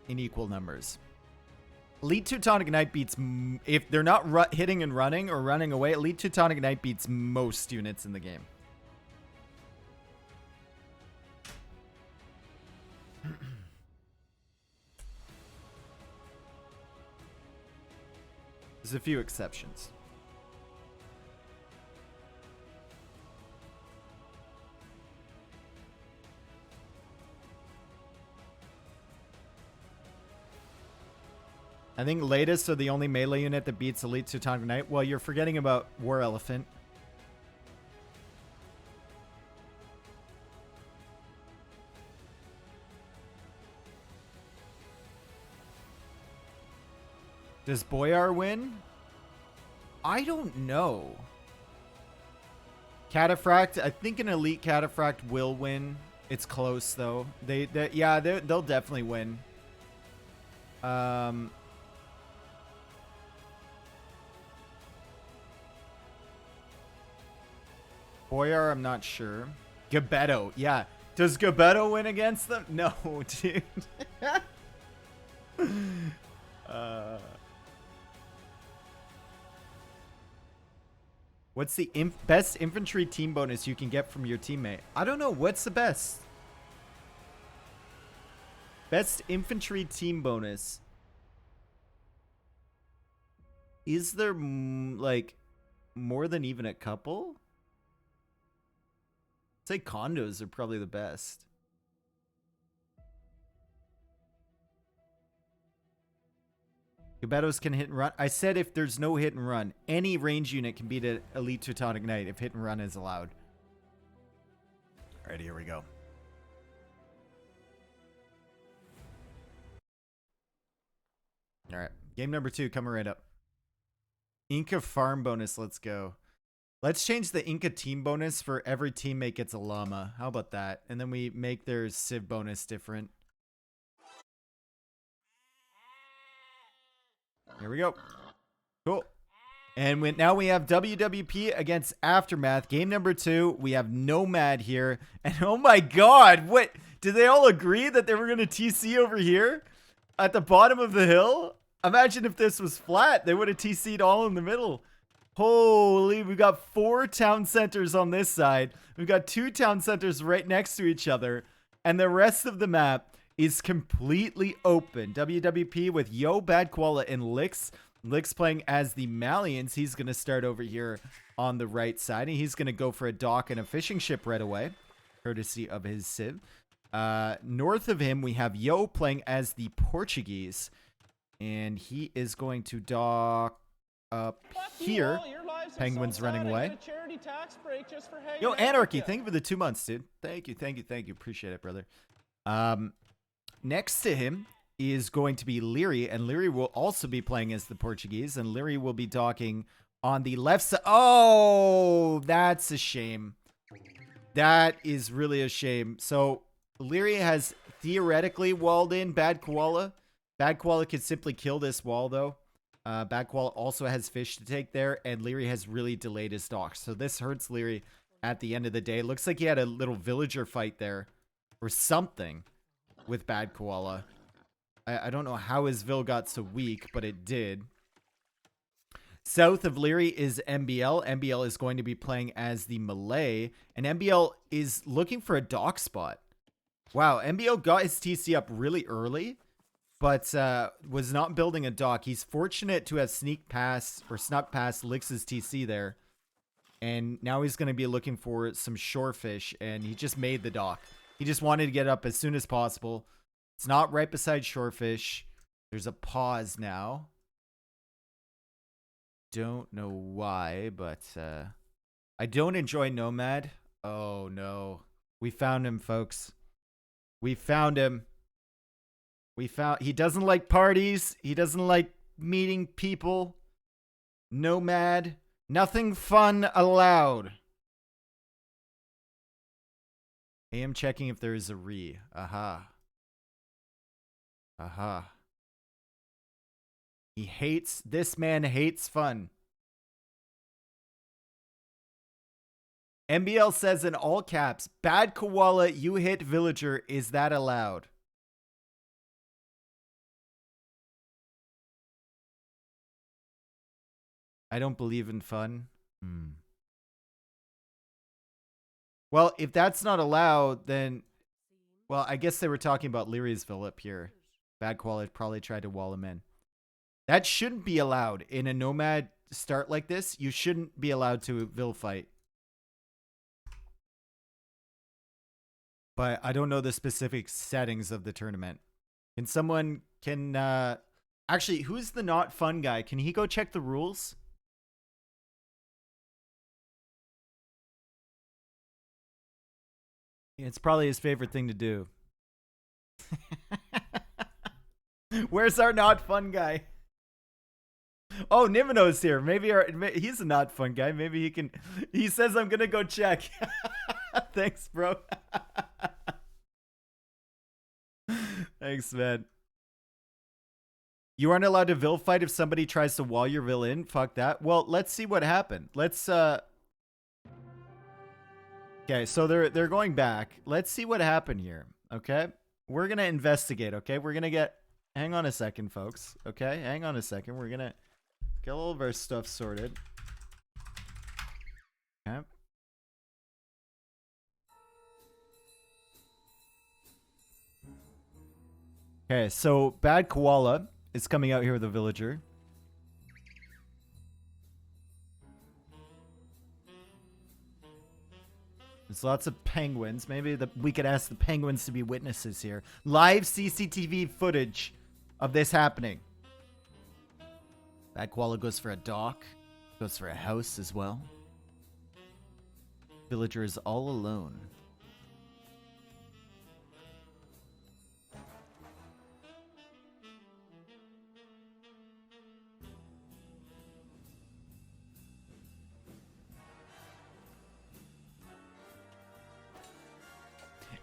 Speaker 1: In equal numbers. Elite Teutonic Knight beats... If they're not hitting and running or running away, Elite Teutonic Knight beats most units in the game. There's a few exceptions. I think latest are the only melee unit that beats Elite Teutonic Knight. Well, you're forgetting about War Elephant. Does Boyar win? I don't know. Cataphract, I think an Elite Cataphract will win. It's close though. Yeah, they'll definitely win. Boyar, I'm not sure. Gebetto, yeah. Does Gebetto win against them? No, dude. What's the best infantry team bonus you can get from your teammate? I don't know. What's the best? Best infantry team bonus. Is there, like, more than even a couple? I'd say condos are probably the best. Gebettos can hit and run. I said if there's no hit and run, any range unit can beat an Elite Teutonic Knight if hit and run is allowed. All right, here we go. All right, game number 2 coming right up. Inca farm bonus, let's go. Let's change the Inca team bonus for every teammate gets a llama. How about that? And then we make their civ bonus different. Here we go. Cool. And now we have WWP against Aftermath. Game number 2. We have Nomad here. And oh my god, what? Did they all agree that they were going to TC over here? At the bottom of the hill? Imagine if this was flat. They would have TC'd all in the middle. Holy, we've got 4 town centers on this side. We've got 2 town centers right next to each other. And the rest of the map is completely open. WWP with Yo, Bad Koala, and Lix. Lix playing as the Malians. He's going to start over here on the right side. And he's going to go for a dock and a fishing ship right away, courtesy of his civ. North of him, we have Yo playing as the Portuguese. And he is going to dock up here. Penguin's running away. Yo, Anarchy, thank you for the 2 months, dude. Thank you, thank you, thank you. Appreciate it, brother. Next to him is going to be Liereyy, and Liereyy will also be playing as the Portuguese, and Liereyy will be docking on the left side. Oh, that's a shame. That is really a shame. So Liereyy has theoretically walled in Bad Koala. Bad Koala could simply kill this wall, though. Bad Koala also has fish to take there, and Liereyy has really delayed his dock. So this hurts Liereyy at the end of the day. Looks like he had a little villager fight there or something. with bad Koala. I don't know how his Vil got so weak, but it did. South of Liereyy is MBL. MBL is going to be playing as the Malay, and MBL is looking for a dock spot. Wow, MBL got his TC up really early, but was not building a dock. He's fortunate to have snuck past Lix's TC there, and now he's going to be looking for some shorefish, and he just made the dock. He just wanted to get up as soon as possible. It's not right beside shorefish. There's a pause now. Don't know why, but I don't enjoy Nomad. Oh no. We found him, folks. We found him. He doesn't like parties. He doesn't like meeting people. Nomad. Nothing fun allowed. I am checking if there is a re. Aha. Aha. This man hates fun. MBL says in all caps, bad Koala, you hit villager. Is that allowed? I don't believe in fun. Well, if that's not allowed, then... Well, I guess they were talking about Lierey's Vil up here. Bad Koala probably tried to wall him in. That shouldn't be allowed in a Nomad start like this. You shouldn't be allowed to Vil fight. But I don't know the specific settings of the tournament. Actually, who's the not fun guy? Can he go check the rules? It's probably his favorite thing to do. Where's our not fun guy? Oh, Nimino's here. Maybe he's a not fun guy. Maybe he can... He says I'm going to go check. Thanks, bro. Thanks, man. You aren't allowed to Vil fight if somebody tries to wall your Vil in. Fuck that. Well, let's see what happened. Let's... Okay, so they're going back. Let's see what happened here, okay? We're going to investigate, okay? We're going to get... Hang on a second, folks, okay? Hang on a second. We're going to get all of our stuff sorted. Okay. Okay, so bad Koala is coming out here with a villager. There's lots of penguins. Maybe we could ask the penguins to be witnesses here. Live CCTV footage of this happening. Bad Koala goes for a dock. Goes for a house as well. Villager is all alone.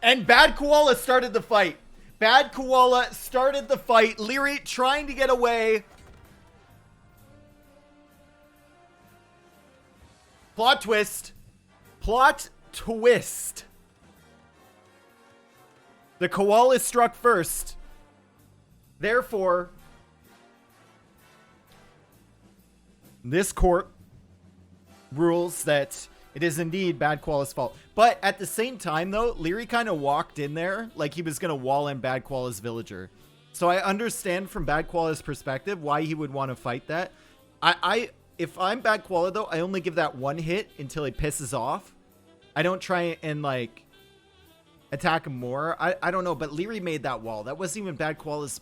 Speaker 1: And bad Koala started the fight. Bad Koala started the fight. Liereyy trying to get away. Plot twist. Plot twist. The Koala struck first. Therefore, this court rules that it is indeed bad Koala's fault. But at the same time, though, Liereyy kind of walked in there like he was going to wall in bad Koala's villager. So I understand from bad Koala's perspective why he would want to fight that. If I'm bad Koala, though, I only give that one hit until he pisses off. I don't try and, like, attack him more. I don't know, but Liereyy made that wall. That wasn't even bad Koala's...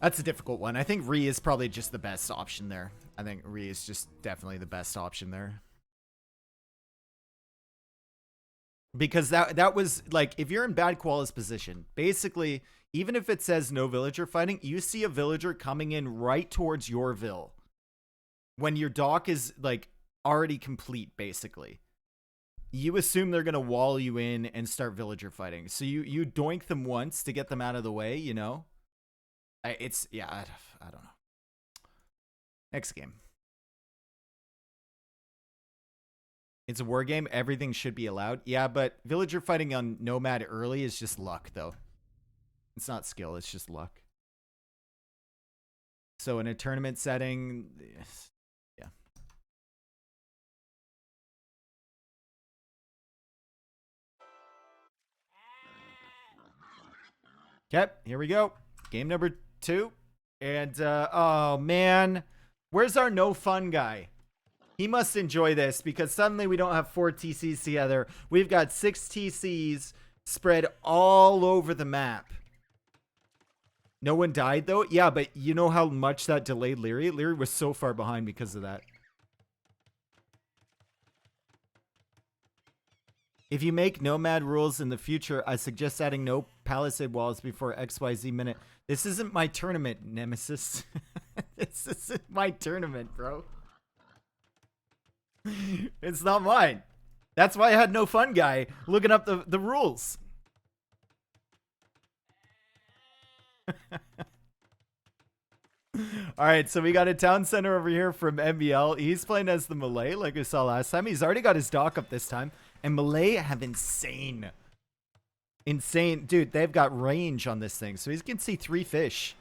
Speaker 1: That's a difficult one. I think Re is probably just the best option there. I think Re is just definitely the best option there. Because that was, like, if you're in bad Koala's position, basically, even if it says no villager fighting, you see a villager coming in right towards your Vil. When your dock is, like, already complete, basically. You assume they're going to wall you in and start villager fighting. So you doink them once to get them out of the way, you know? I don't know. Next game. It's a war game. Everything should be allowed. Yeah, but villager fighting on Nomad early is just luck, though. It's not skill. It's just luck. So in a tournament setting, yeah. Okay, here we go. Game number 2. And, oh, man. Where's our no fun guy? He must enjoy this because suddenly we don't have 4 TCs together. We've got 6 TCs spread all over the map. No one died, though? Yeah, but you know how much that delayed Liereyy? Liereyy was so far behind because of that. If you make Nomad rules in the future, I suggest adding no palisade walls before XYZ minute. This isn't my tournament, Nemesis. This isn't my tournament, bro. It's not mine. That's why I had no fun guy looking up the rules. Alright, so we got a town center over here from MBL. He's playing as the Malay, like we saw last time. He's already got his dock up this time. And Malay have insane. Dude, they've got range on this thing. So he can see 3 fish.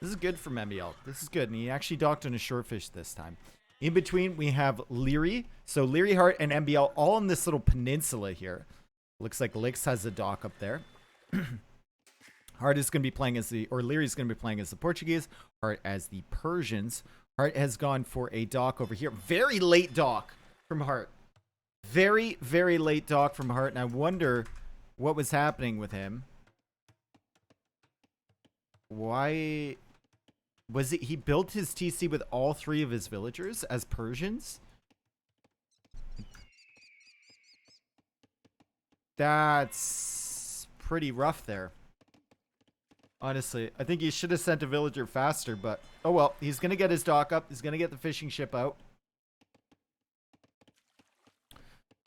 Speaker 1: This is good from MBL. This is good. And he actually docked on a short fish this time. In between, we have Liereyy. So Liereyy, Heartt, and MBL all in this little peninsula here. Looks like Lix has a dock up there. Heartt is going to be playing as the, or Liereyy is going to be playing as the Portuguese. Heartt as the Persians. Heartt has gone for a dock over here. Very late dock from Heartt. Very, very late dock from Heartt. And I wonder what was happening with him. Why was it he built his TC with all 3 of his villagers as Persians? That's pretty rough there. Honestly, I think he should have sent a villager faster, but oh well. He's going to get his dock up. He's going to get the fishing ship out.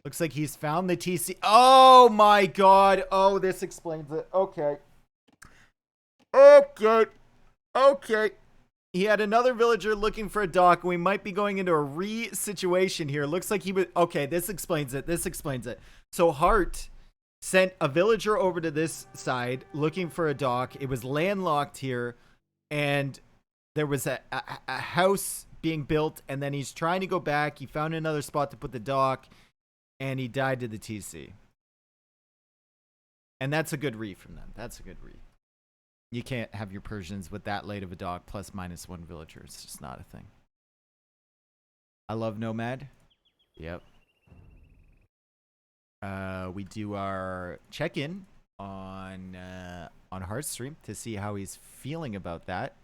Speaker 1: Looks like he's found the TC. Oh my god. Oh, this explains it. Okay. Okay. He had another villager looking for a dock. We might be going into a re-situation here. Looks like he would. Okay, this explains it. So Heartt sent a villager over to this side looking for a dock. It was landlocked here. And there was a house being built. And then he's trying to go back. He found another spot to put the dock. And he died to the TC. And that's a good re from them. That's a good re. You can't have your Persians with that late of a dock plus -1 villager. It's just not a thing. I love Nomad. Yep. We do our check-in on Heartt stream to see how he's feeling about that.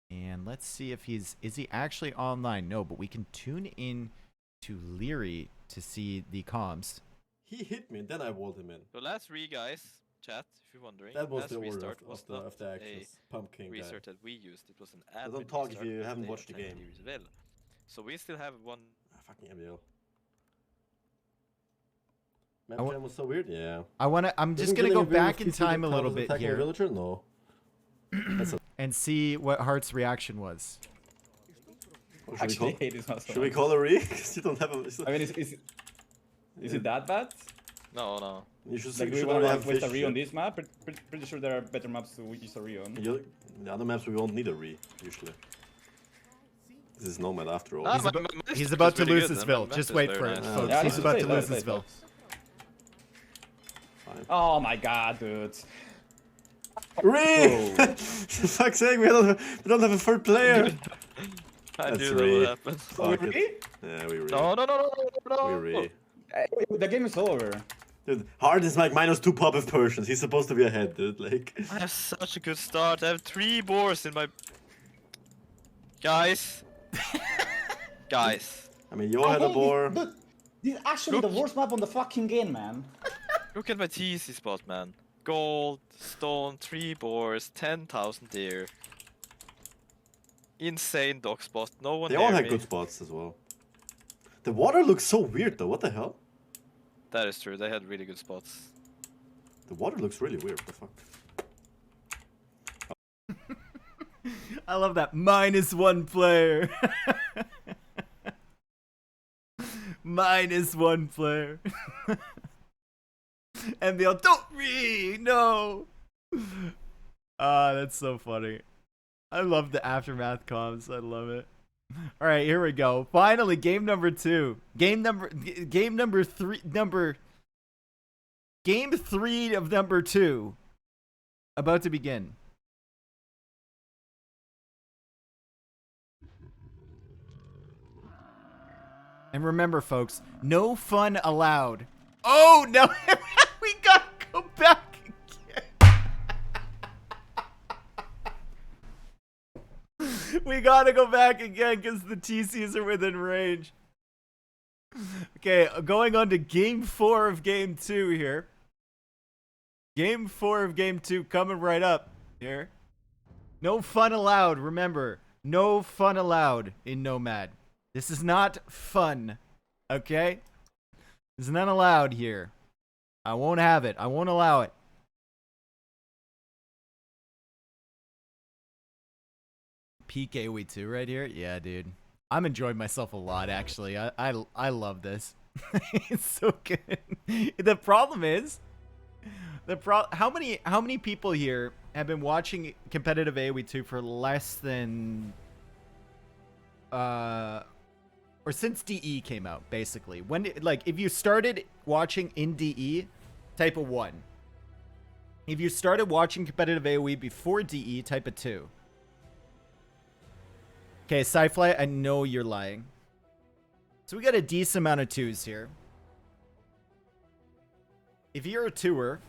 Speaker 1: And let's see if is he actually online? No, but we can tune in to Liereyy to see the comms.
Speaker 3: He hit me, then I walled him in.
Speaker 4: The last guys, chat, if you're wondering.
Speaker 3: That was
Speaker 4: last
Speaker 3: the order
Speaker 4: restart
Speaker 3: of the actions. Pumpkin guy.
Speaker 4: Restart that we used. It was an admin
Speaker 3: don't talk if
Speaker 4: restart
Speaker 3: you
Speaker 4: that
Speaker 3: haven't
Speaker 4: they
Speaker 3: watched the
Speaker 4: attended
Speaker 3: game.
Speaker 4: as well. So we still have one.
Speaker 3: Fucking MBL. Map jam was so weird. Yeah.
Speaker 1: I'm just gonna go back in time a little bit here.
Speaker 3: Villager? No.
Speaker 1: And see what Heartt's reaction was.
Speaker 3: Oh,
Speaker 5: Should
Speaker 3: we call a re? Because you don't have a.
Speaker 5: I mean, is it that bad?
Speaker 4: No.
Speaker 3: You should
Speaker 5: Like, do we want to waste a re on this map? Pretty sure there are better maps to use a re on.
Speaker 3: The other maps we won't need a re usually. This is Nomad after all.
Speaker 1: He's about to lose his vil. Just wait for it, folks.
Speaker 5: Yeah,
Speaker 1: He's about to lose his vil.
Speaker 5: Oh my god, dude.
Speaker 3: Re! For fuck's sake, we don't have a third player.
Speaker 4: I knew that would happen.
Speaker 5: Oh, re?
Speaker 3: Yeah, we re.
Speaker 4: No.
Speaker 3: We re.
Speaker 5: The game is over.
Speaker 3: Dude, Heartt is like -2 pop of Persians. He's supposed to be ahead, dude. Like.
Speaker 4: I have such a good start. I have 3 boars in my. Guys.
Speaker 3: I mean, you had a boar.
Speaker 6: Dude, this is actually the worst map on the fucking game, man.
Speaker 4: Look at my TC spot, man. Gold, stone, 3 boars, 10,000 deer. Insane dock spot. No one.
Speaker 3: They all had good spots as well. The water looks so weird though. What the hell?
Speaker 4: That is true. They had really good spots.
Speaker 3: The water looks really weird. What the fuck?
Speaker 1: I love that. -1 player. -1 player. MBL, don't read, no. That's so funny. I love the aftermath comms. I love it. All right, here we go. Finally, game number 2. Game 3 of number 2 about to begin. And remember, folks, no fun allowed. Oh, no. We got to go back again. We got to go back again because the TCs are within range. Okay, going on to game 4 of game 2 here. Game 4 of game 2 coming right up here. No fun allowed. Remember, no fun allowed in Nomad. This is not fun, okay? This is not allowed here. I won't have it. I won't allow it. Peak AoE2 right here? Yeah, dude. I'm enjoying myself a lot, actually. I love this. It's so good. The problem is, how many people here have been watching competitive AoE2 for less than or since DE came out, basically. If you started watching in DE, type of 1. If you started watching competitive AoE before DE, type of 2. Okay, Sci-Fly, I know you're lying. So we got a decent amount of 2s here. If you're a 2er,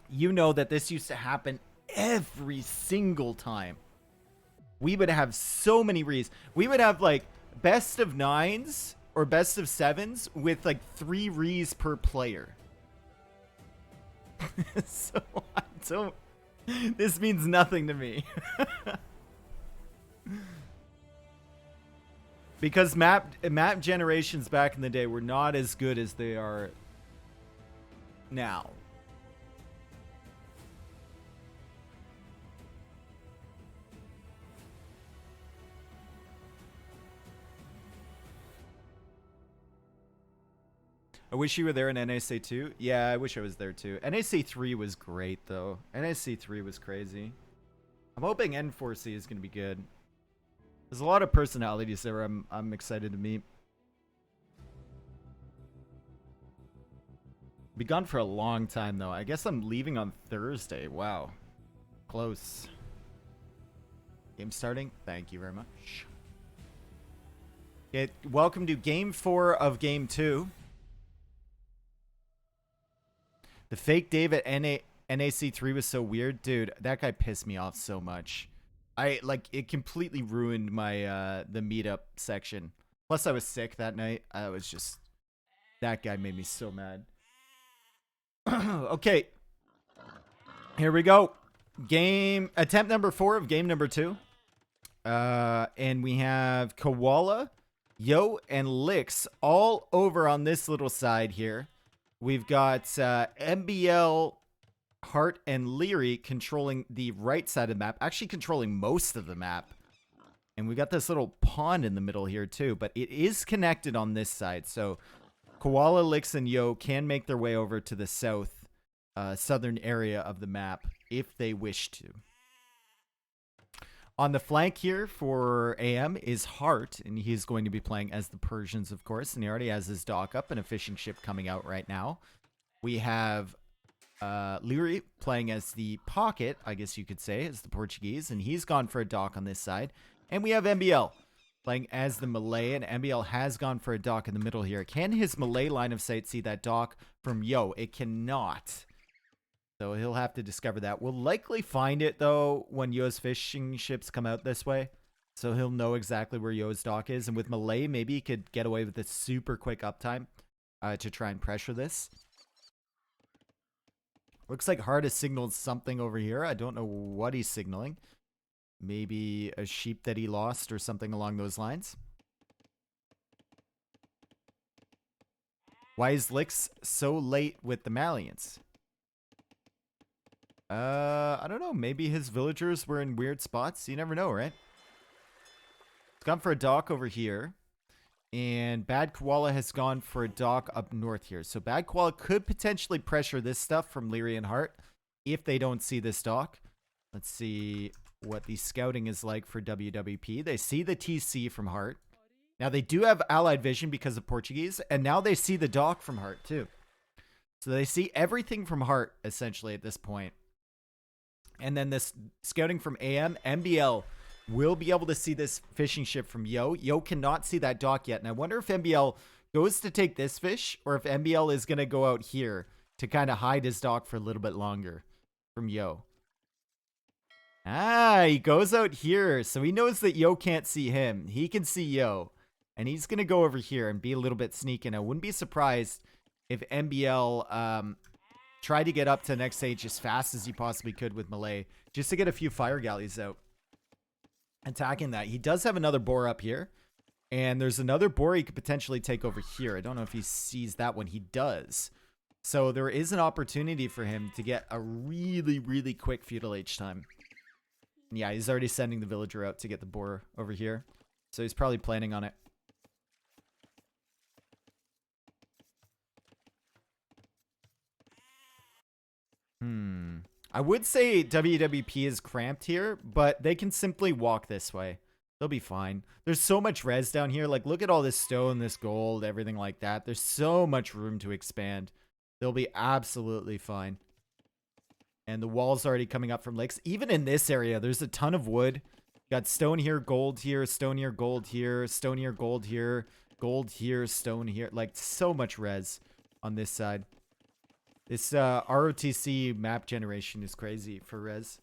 Speaker 1: you know that this used to happen every single time. We would have so many rees. We would have like best of 9s or best of 7s with like 3 rees per player. So I don't. This means nothing to me. Because map generations back in the day were not as good as they are now. I wish you were there in NAC 2. Yeah, I wish I was there too. NAC 3 was great though. NAC 3 was crazy. I'm hoping N4C is gonna be good. There's a lot of personalities there I'm excited to meet. Be gone for a long time though. I guess I'm leaving on Thursday. Wow. Close. Game starting? Thank you very much. Okay, welcome to game 4 of game 2. The fake Dave at NAC3 was so weird. Dude, that guy pissed me off so much. It completely ruined my, the meetup section. Plus, I was sick that night. I was just... That guy made me so mad. Okay. Here we go. Attempt number 4 of game number 2. And we have Koala, Yo, and Licks all over on this little side here. We've got MBL, Heartt, and Liereyy controlling the right side of the map. Actually controlling most of the map. And we got this little pond in the middle here too. But it is connected on this side. So Koala, Licks, and Yo can make their way over to the southern area of the map if they wish to. On the flank here for AM is Heartt, and he's going to be playing as the Persians, of course, and he already has his dock up and a fishing ship coming out right now. We have Liereyy playing as the Pocket, I guess you could say, as the Portuguese, and he's gone for a dock on this side. And we have MBL playing as the Malay, and MBL has gone for a dock in the middle here. Can his Malay line of sight see that dock from Yo? It cannot. So he'll have to discover that. We'll likely find it, though, when Yo's fishing ships come out this way. So he'll know exactly where Yo's dock is. And with Malay, maybe he could get away with a super quick uptime to try and pressure this. Looks like Heartt has signaled something over here. I don't know what he's signaling. Maybe a sheep that he lost or something along those lines. Why is Licks so late with the Malians? I don't know. Maybe his villagers were in weird spots. You never know, right? He's gone for a dock over here. And Bad Koala has gone for a dock up north here. So Bad Koala could potentially pressure this stuff from Liereyy and Heartt if they don't see this dock. Let's see what the scouting is like for WWP. They see the TC from Heartt. Now they do have allied vision because of Portuguese. And now they see the dock from Heartt too. So they see everything from Heartt essentially at this point. And then this scouting from AM, MBL will be able to see this fishing ship from Yo. Yo cannot see that dock yet. And I wonder if MBL goes to take this fish or if MBL is going to go out here to kind of hide his dock for a little bit longer from Yo. Ah, he goes out here. So he knows that Yo can't see him. He can see Yo. And he's going to go over here and be a little bit sneaky. And I wouldn't be surprised if MBL tried to get up to the next stage as fast as he possibly could with Malay, just to get a few fire galleys out. Attacking that. He does have another boar up here. And there's another boar he could potentially take over here. I don't know if he sees that one. He does. So there is an opportunity for him to get a really, really quick feudal age time. Yeah, he's already sending the villager out to get the boar over here. So he's probably planning on it. I would say WWP is cramped here, but they can simply walk this way. They'll be fine. There's so much res down here. Like, look at all this stone, this gold, everything like that. There's so much room to expand. They'll be absolutely fine. And the wall's already coming up from lakes. Even in this area, there's a ton of wood. Got stone here, gold here, stone here, gold here, stone here, gold here, gold here, stone here. Like, so much res on this side. This ROTC map generation is crazy for res.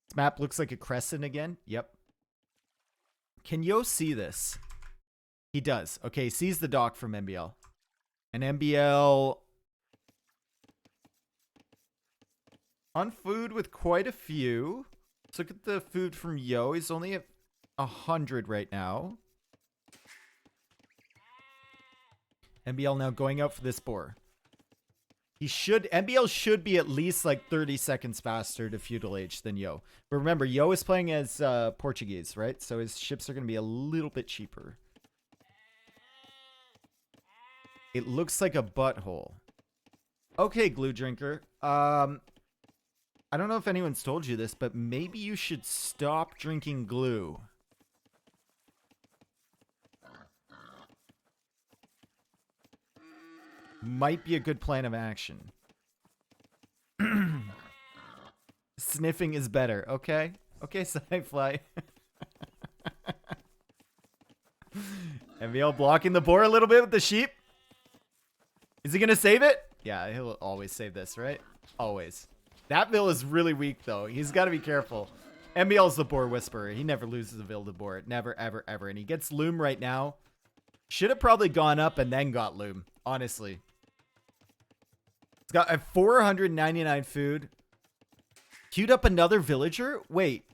Speaker 1: This map looks like a crescent again. Yep. Can Yo see this? He does. Okay, he sees the dock from MBL. And MBL on food with quite a few. Let's look at the food from Yo. He's only at 100 right now. MBL now going out for this boar. MBL should be at least like 30 seconds faster to feudal age than Yo. But remember, Yo is playing as Portuguese, right? So his ships are going to be a little bit cheaper. It looks like a butthole. Okay, Glue Drinker. I don't know if anyone's told you this, but maybe you should stop drinking glue. Might be a good plan of action. Sniffing is better. Okay. Okay, Sidefly. MBL blocking the boar a little bit with the sheep. Is he going to save it? Yeah, he'll always save this, right? Always. That Vil is really weak, though. He's got to be careful. MBL's the boar whisperer. He never loses a Vil to boar. Never, ever, ever. And he gets Loom right now. Should have probably gone up and then got Loom, honestly. It's got a 499 food. Queued up another villager? Wait.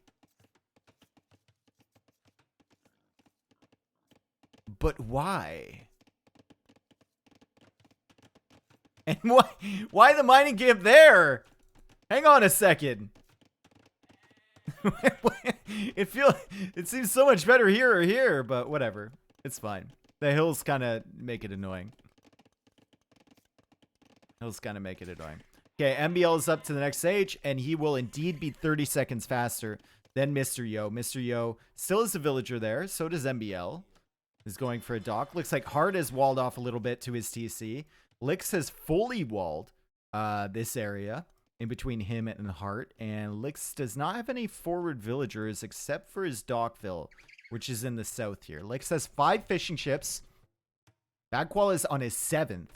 Speaker 1: But why? And why the mining camp there? Hang on a second. It seems so much better here or here, but whatever. It's fine. The hills kind of make it annoying. Hills kind of make it annoying. Okay, MBL is up to the next stage, and he will indeed be 30 seconds faster than Mr. Yo. Mr. Yo still is a villager there. So does MBL. Is going for a dock. Looks like Heartt has walled off a little bit to his TC. Lix has fully walled this area in between him and Heartt. And Lix does not have any forward villagers except for his dockville, which is in the south here. Lix has 5 fishing ships. Bad Koala is on his 7th.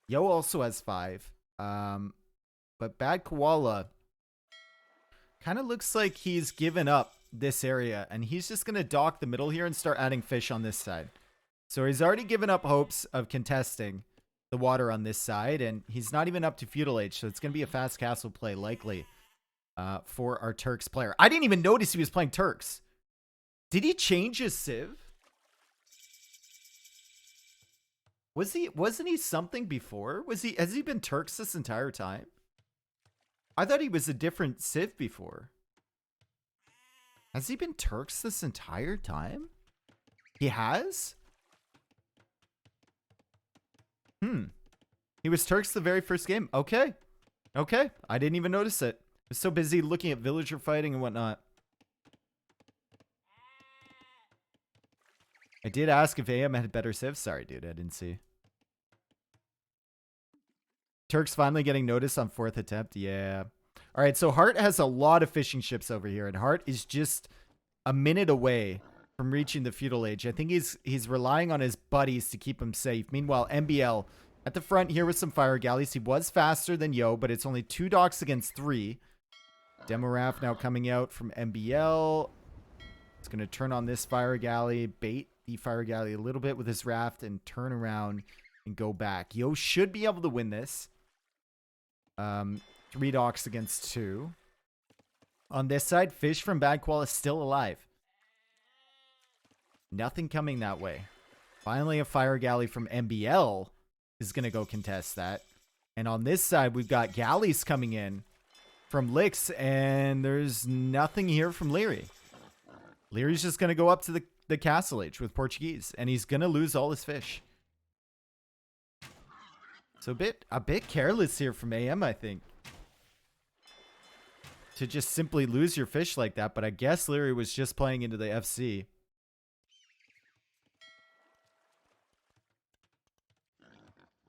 Speaker 1: Yo also has 5. But Bad Koala kind of looks like he's given up this area. And he's just going to dock the middle here and start adding fish on this side. So he's already given up hopes of contesting the water on this side, and he's not even up to feudal age, so it's going to be a fast castle play likely for our Turks player. I didn't even notice he was playing Turks. Did he change his civ? Wasn't he something before? Has he been Turks this entire time? I thought he was a different civ before. Has he been Turks this entire time? He has? He was Turks the very first game. Okay. Okay. I didn't even notice it. I was so busy looking at villager fighting and whatnot. I did ask if AM had better civs. Sorry, dude. I didn't see. Turks finally getting noticed on 4th attempt. Yeah. All right. So Heartt has a lot of fishing ships over here. And Heartt is just a minute away from reaching the feudal age. I think he's relying on his buddies to keep him safe. Meanwhile, MBL at the front here with some fire galleys. He was faster than Yo, but it's only 2 docks against 3. Demo raft now coming out from MBL. It's going to turn on this fire galley, bait the fire galley a little bit with his raft, and turn around and go back. Yo should be able to win this. 3 docks against 2. On this side, fish from Bad Koala is still alive. Nothing coming that way. Finally, a fire galley from MBL is going to go contest that. And on this side, we've got galleys coming in from Licks, and there's nothing here from Liereyy. Lierey's just going to go up to the castle age with Portuguese, and he's going to lose all his fish. So a bit careless here from AM, I think, to just simply lose your fish like that. But I guess Liereyy was just playing into the FC.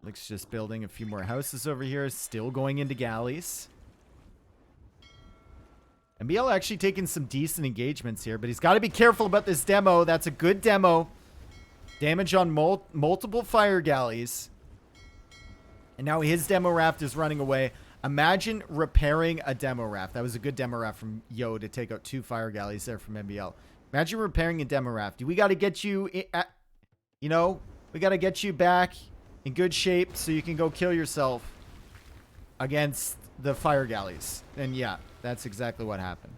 Speaker 1: Looks just building a few more houses over here. Still going into galleys. MBL actually taking some decent engagements here, but he's got to be careful about this demo. That's a good demo. Damage on multiple fire galleys. And now his demo raft is running away. Imagine repairing a demo raft. That was a good demo raft from Yo to take out 2 fire galleys there from MBL. Imagine repairing a demo raft. We got to get you, we got to get you back in good shape so you can go kill yourself against the fire galleys. And yeah, that's exactly what happened.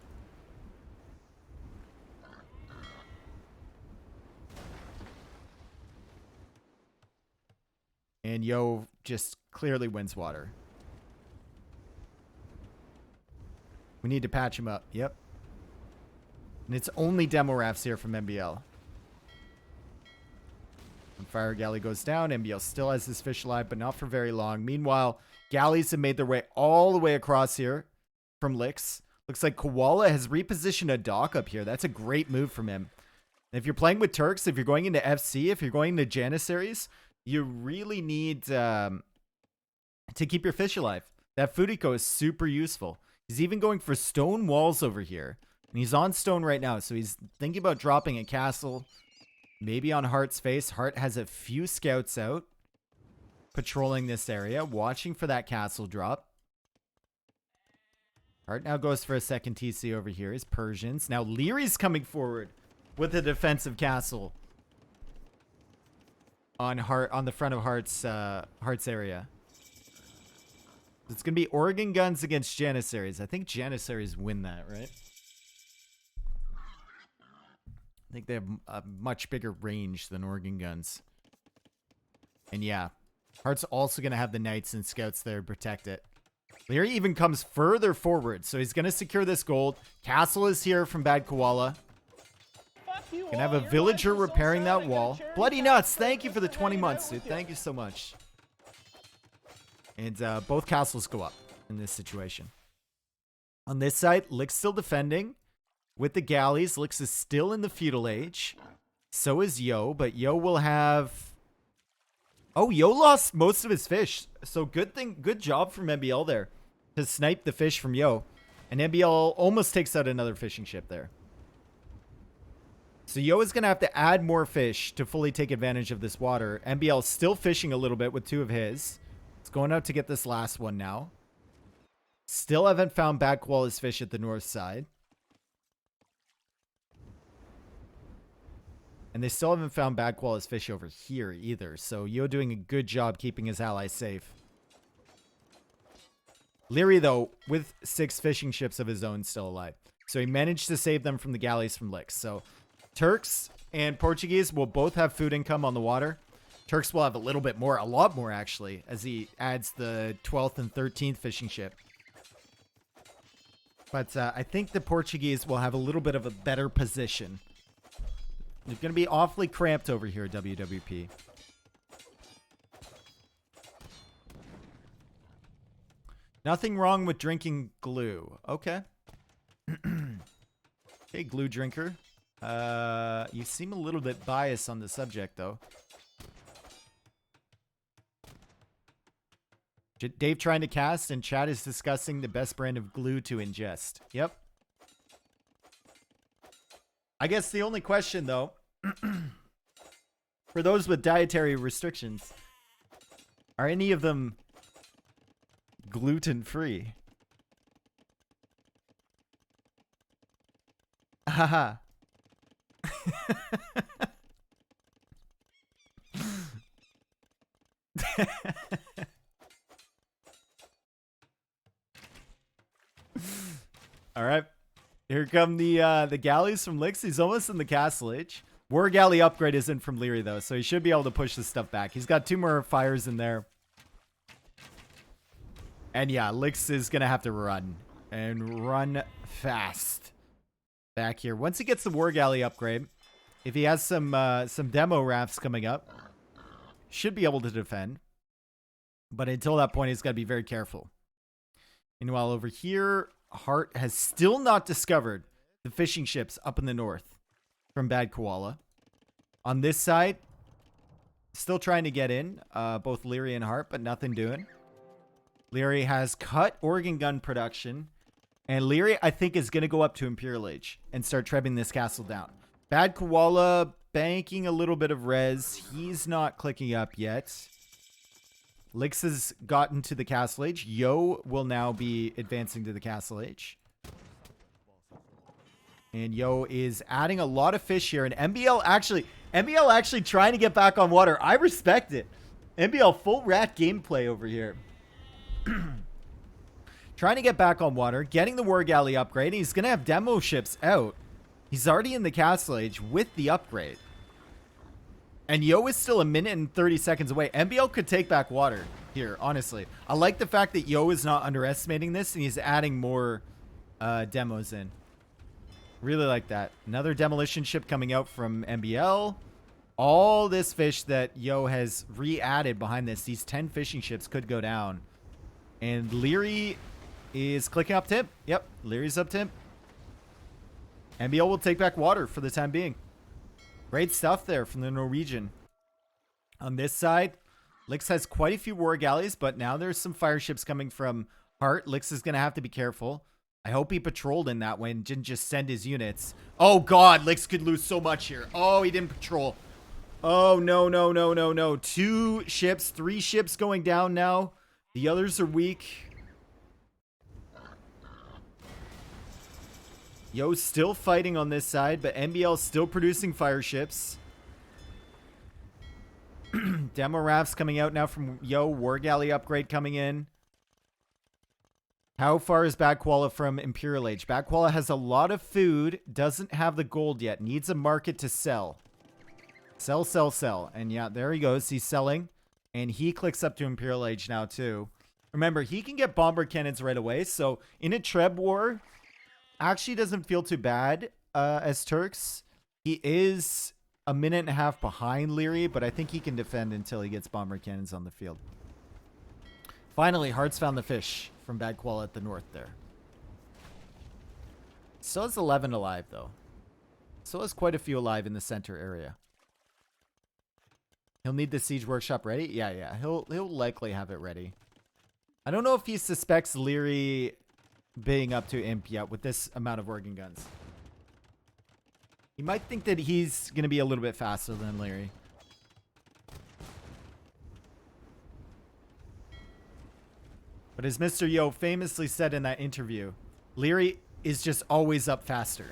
Speaker 1: And Yo just clearly wins water. We need to patch him up. Yep. And it's only demo rafts here from MBL. When fire galley goes down, MBL still has his fish alive, but not for very long. Meanwhile, galleys have made their way all the way across here from Licks. Looks like Koala has repositioned a dock up here. That's a great move from him. And if you're playing with Turks, if you're going into FC, if you're going into Janissaries, you really need to keep your fish alive. That Fudiko is super useful. He's even going for stone walls over here. And he's on stone right now, so he's thinking about dropping a castle. Maybe on Heartt's face. Heartt has a few scouts out patrolling this area, watching for that castle drop. Heartt now goes for a second TC over here. His Persians. Now Lierey's coming forward with a defensive castle on Heartt, on the front of Heartt's area. It's going to be Oregon guns against Janissaries. I think Janissaries win that, right? I think they have a much bigger range than Oregon guns. And yeah, Heartt's also going to have the knights and scouts there to protect it. Liereyy even comes further forward, so he's going to secure this gold. Castle is here from Bad Koala. Gonna have a villager repairing that wall. Bloody nuts, thank you for the 20 months, dude. Thank you so much. And both castles go up in this situation. On this side, Lick's still defending with the galleys. Lick's is still in the feudal age. So is Yo, but Yo will have... Oh, Yo lost most of his fish. So good job from MBL there to snipe the fish from Yo. And MBL almost takes out another fishing ship there. So Yo is going to have to add more fish to fully take advantage of this water. MBL is still fishing a little bit with 2 of his. It's going out to get this last one now. Still haven't found Bad Koala's fish at the north side. And they still haven't found Bad Koala's fish over here either. So Yo doing a good job keeping his allies safe. Liereyy, though, with 6 fishing ships of his own still alive. So he managed to save them from the galleys from Licks. So Turks and Portuguese will both have food income on the water. Turks will have a little bit more, a lot more actually, as he adds the 12th and 13th fishing ship. But I think the Portuguese will have a little bit of a better position. They're going to be awfully cramped over here, WWP. Nothing wrong with drinking glue. Okay. Okay, glue drinker. You seem a little bit biased on the subject, though. Dave trying to cast, and chat is discussing the best brand of glue to ingest. Yep. I guess the only question, though, for those with dietary restrictions, are any of them gluten-free? Haha. All right. Here come the galleys from Lix. He's almost in the castle age. War galley upgrade isn't from Liereyy, though, so he should be able to push this stuff back. He's got 2 more fires in there. And yeah, Lix is going to have to run. And run fast. Back here. Once he gets the war galley upgrade, if he has some demo rafts coming up, should be able to defend. But until that point, he's got to be very careful. Meanwhile, over here, Heartt has still not discovered the fishing ships up in the north from Bad Koala. On this side, still trying to get in, both Liereyy and Heartt, but nothing doing. Liereyy has cut organ gun production, and Liereyy, I think, is going to go up to Imperial Age and start trebbing this castle down. Bad Koala banking a little bit of res. He's not clicking up yet. Lix has gotten to the castle age. Yo will now be advancing to the castle age. And Yo is adding a lot of fish here. And MBL actually trying to get back on water. I respect it. MBL full rat gameplay over here. Trying to get back on water. Getting the war galley upgrade. He's going to have demo ships out. He's already in the castle age with the upgrade. And Yo is still 1 minute and 30 seconds away. MBL could take back water here, honestly. I like the fact that Yo is not underestimating this, and he's adding more demos in. Really like that. Another demolition ship coming out from MBL. All this fish that Yo has re-added behind this. These 10 fishing ships could go down. And Liereyy is clicking up tip. Yep, Leary's up tip. MBL will take back water for the time being. Great stuff there from the Norwegian. On this side, Lix has quite a few war galleys, but now there's some fire ships coming from Heartt. Lix is going to have to be careful. I hope he patrolled in that way and didn't just send his units. Oh, God. Lix could lose so much here. Oh, he didn't patrol. Oh, no, no, no, no, no. 2 ships, 3 ships going down now. The others are weak. Yo's still fighting on this side, but MBL's still producing fire ships. Demo rafts coming out now from Yo. War galley upgrade coming in. How far is Bad Koala from Imperial Age? Bad Koala has a lot of food, doesn't have the gold yet, needs a market to sell. Sell, sell, sell. And yeah, there he goes. He's selling. And he clicks up to Imperial Age now too. Remember, he can get bomber cannons right away. So in a Treb war, actually doesn't feel too bad as Turks. He is 1.5 minutes behind Liereyy, but I think he can defend until he gets bomber cannons on the field. Finally, Heartt's found the fish from Bad Koala at the north there. Still has 11 alive, though. Still has quite a few alive in the center area. He'll need the siege workshop ready? Yeah. He'll likely have it ready. I don't know if he suspects Liereyy being up to imp yet with this amount of organ guns. He might think that he's going to be a little bit faster than Liereyy. But as Mr. Yo famously said in that interview, Liereyy is just always up faster.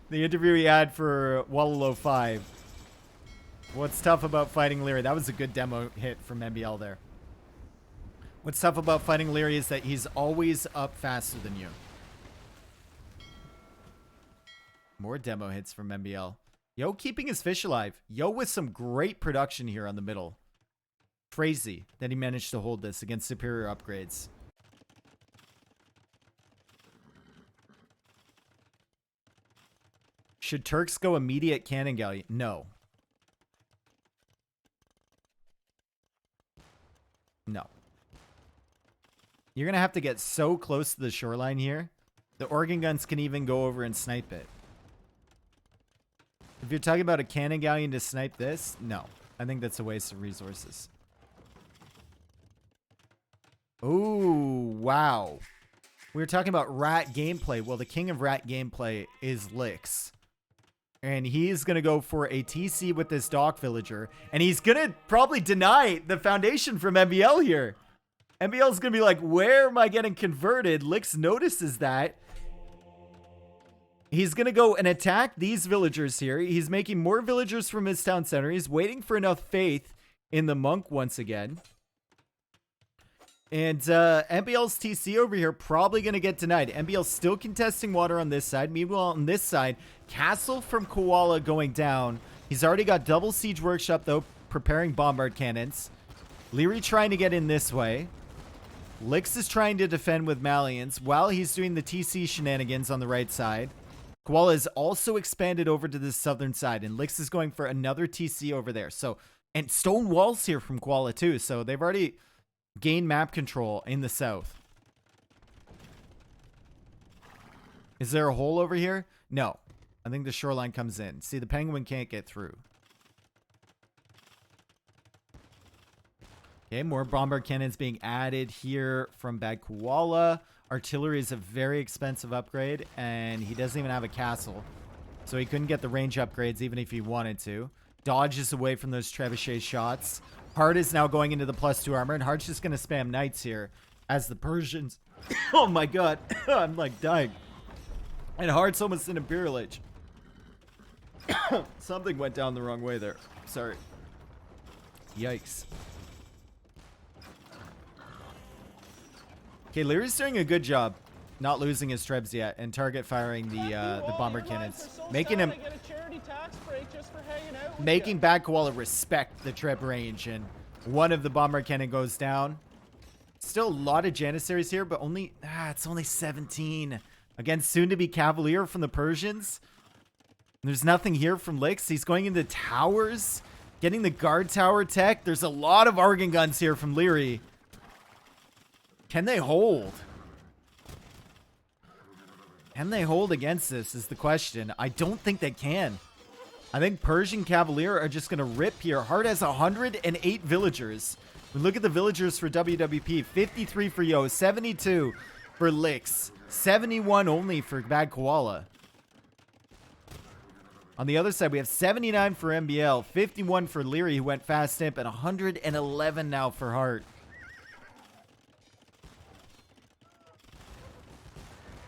Speaker 1: The interview he had for Wallalo 5. What's tough about fighting Liereyy? That was a good demo hit from MBL there. What's tough about fighting Liereyy is that he's always up faster than you. More demo hits from MBL. Yo keeping his fish alive. Yo with some great production here on the middle. Crazy that he managed to hold this against superior upgrades. Should Turks go immediate cannon galleon? No. No. You're going to have to get so close to the shoreline here. The organ guns can even go over and snipe it. If you're talking about a cannon galleon to snipe this, no. I think that's a waste of resources. Ooh, wow. We were talking about rat gameplay. Well, the king of rat gameplay is Lix. And he's going to go for a TC with this dock villager. And he's going to probably deny the foundation from MBL here. MBL's going to be like, where am I getting converted? Lix notices that. He's going to go and attack these villagers here. He's making more villagers from his town center. He's waiting for enough faith in the monk once again. And MBL's TC over here probably going to get denied. MBL still contesting water on this side. Meanwhile, on this side, castle from Koala going down. He's already got double siege workshop, though, preparing bombard cannons. Liereyy trying to get in this way. Lix is trying to defend with Malians while he's doing the TC shenanigans on the right side. Koala is also expanded over to the southern side, and Lix is going for another TC over there. So, and stone walls here from Koala, too. So, they've already gain map control in the south. Is there a hole over here? No. I think the shoreline comes in. See, the penguin can't get through. Okay, more bombard cannons being added here from Bad Koala. Artillery is a very expensive upgrade, and he doesn't even have a castle. So he couldn't get the range upgrades even if he wanted to. Dodges away from those trebuchet shots. Heartt is now going into the +2 armor, and Heart's just going to spam knights here as the Persians... oh my god, I'm like dying. And Heart's almost in Imperial Age. Something went down the wrong way there. Sorry. Yikes. Okay, Lierey's doing a good job not losing his trebs yet and target firing the bomber cannons. Making him... making Bad Koala respect the treb range, and one of the bomber cannon goes down. Still a lot of Janissaries here, but only it's only 17 against soon-to-be Cavalier from the Persians. There's nothing here from Lix. He's going into towers, getting the guard tower tech. There's a lot of Argon guns here from Liereyy. Can they hold? Can they hold against this is the question. I don't think they can. I think Persian Cavalier are just going to rip here. Heartt has 108 villagers. We look at the villagers for WWP. 53 for Yo, 72 for Lix, 71 only for Bad Koala. On the other side, we have 79 for MBL, 51 for Liereyy, who went fast imp, and 111 now for Heartt.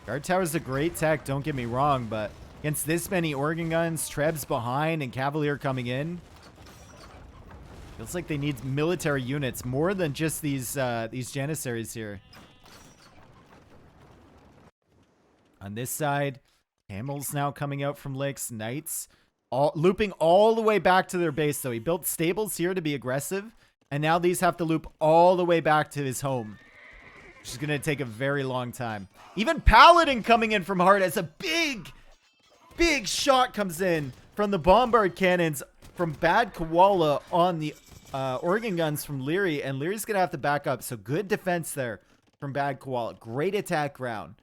Speaker 1: Guard Tower's a great tech, don't get me wrong, but against this many organ guns, trebs behind, and Cavalier coming in, feels like they need military units more than just these Janissaries here. On this side, camels now coming out from Lix, knights, looping all the way back to their base, though. He built stables here to be aggressive, and now these have to loop all the way back to his home, which is going to take a very long time. Even Paladin coming in from Heartt as a big shot comes in from the bombard cannons from Bad Koala on the organ guns from Liereyy, and Lierey's going to have to back up. So good defense there from Bad Koala. Great attack round.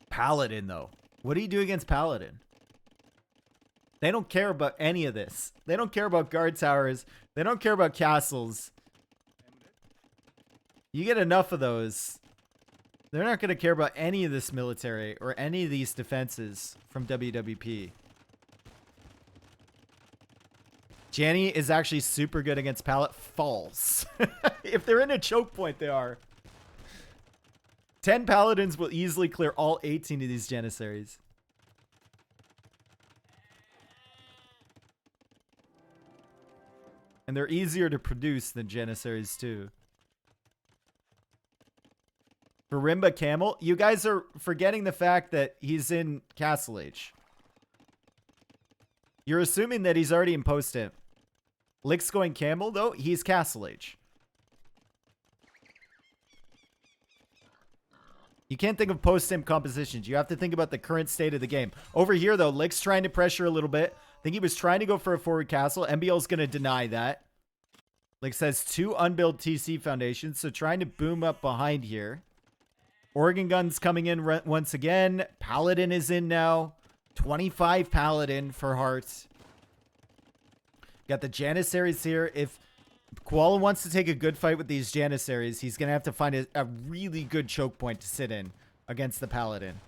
Speaker 1: Paladin, though. What do you do against Paladin? They don't care about any of this. They don't care about guard towers. They don't care about castles. You get enough of those, they're not going to care about any of this military or any of these defenses from WWP. Janny is actually super good against Pallet. False. If they're in a choke point, they are. 10 Paladins will easily clear all 18 of these Janissaries. And they're easier to produce than Janissaries, too. For Rimba Camel, you guys are forgetting the fact that he's in Castle Age. You're assuming that he's already in post-imp. Lix going Camel, though, he's Castle Age. You can't think of post-sim compositions. You have to think about the current state of the game. Over here, though, Lick's trying to pressure a little bit. I think he was trying to go for a forward castle. MBL's going to deny that. Lick says 2 unbuilt TC foundations, so trying to boom up behind here. Organ Gun's coming in once again. Paladin is in now. 25 Paladin for Heartt. Got the Janissaries here. If Koala wants to take a good fight with these Janissaries, he's going to have to find a really good choke point to sit in against the Paladin.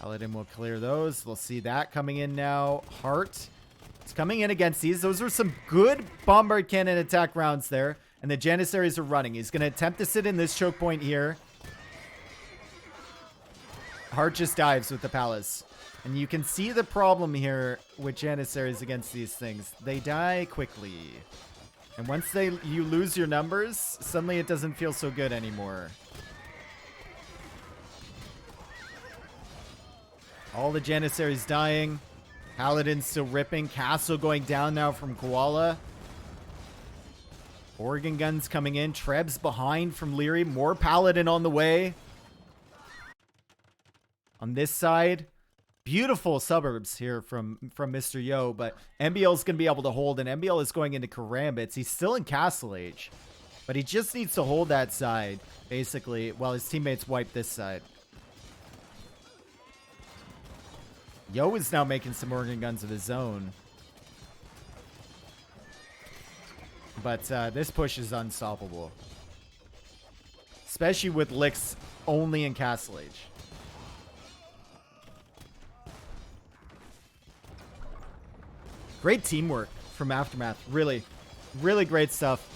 Speaker 1: Paladin will clear those. We'll see that coming in now. Heartt is coming in against these. Those were some good bombard cannon attack rounds there. And the Janissaries are running. He's going to attempt to sit in this choke point here. Heartt just dives with the Palace. And you can see the problem here with Janissaries against these things. They die quickly. And once you lose your numbers, suddenly it doesn't feel so good anymore. All the Janissaries dying. Paladin still ripping. Castle going down now from Koala. Organ Guns coming in. Treb's behind from Liereyy. More Paladin on the way. On this side, beautiful suburbs here from Mr. Yo, but MBL is going to be able to hold, and MBL is going into Karambits. He's still in Castle Age, but he just needs to hold that side, basically, while his teammates wipe this side. Yo is now making some Organ Guns of his own. But this push is unstoppable. Especially with Licks only in Castle Age. Great teamwork from Aftermath. Really, really great stuff.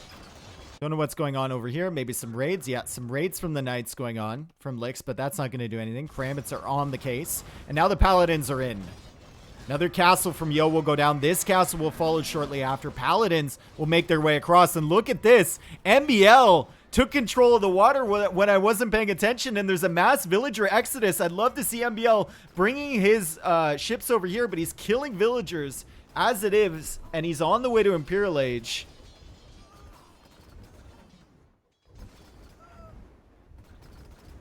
Speaker 1: Don't know what's going on over here. Maybe some raids. Yeah, some raids from the Knights going on from Licks, but that's not going to do anything. Karambits are on the case. And now the Paladins are in. Another castle from Yo will go down. This castle will follow shortly after. Paladins will make their way across. And look at this. MBL took control of the water when I wasn't paying attention, and there's a mass villager exodus. I'd love to see MBL bringing his ships over here, but he's killing villagers as it is, and he's on the way to Imperial Age.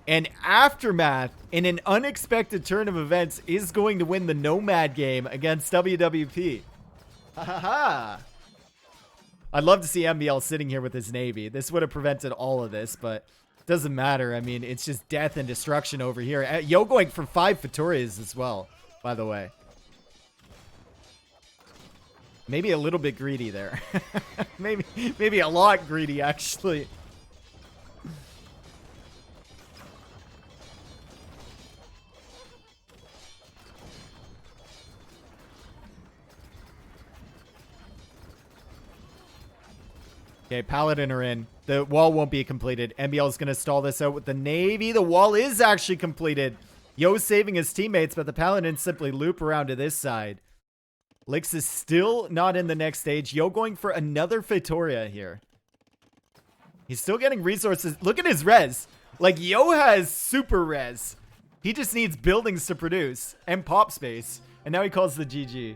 Speaker 1: And Aftermath, in an unexpected turn of events, is going to win the Nomad game against WWP. Ha ha ha. I'd love to see MBL sitting here with his Navy. This would have prevented all of this, but it doesn't matter. I mean, it's just death and destruction over here. Yo going for 5 Victorias as well, by the way. Maybe a little bit greedy there. maybe a lot greedy, actually. Okay, Paladin are in. The wall won't be completed. MBL is going to stall this out with the Navy. The wall is actually completed. Yo's saving his teammates, but the Paladins simply loop around to this side. Licks is still not in the next stage. Yo going for another Victoria here. He's still getting resources. Look at his res. Like, Yo has super res. He just needs buildings to produce and pop space. And now he calls the GG.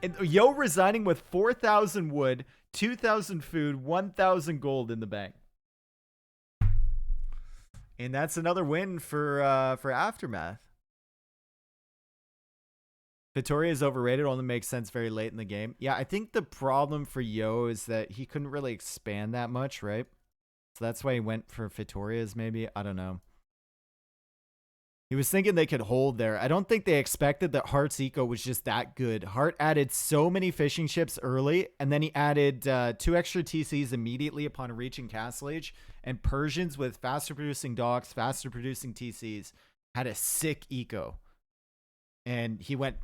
Speaker 1: And Yo resigning with 4,000 wood, 2,000 food, 1,000 gold in the bank. And that's another win for Aftermath. Victoria is overrated, only makes sense very late in the game. Yeah, I think the problem for Yo is that he couldn't really expand that much, right? So that's why he went for Victorias, maybe. I don't know. He was thinking they could hold there. I don't think they expected that Heartt's eco was just that good. Heartt added so many fishing ships early, and then he added 2 extra TCs immediately upon reaching Castle Age. And Persians with faster producing docks, faster producing TCs had a sick eco. And he went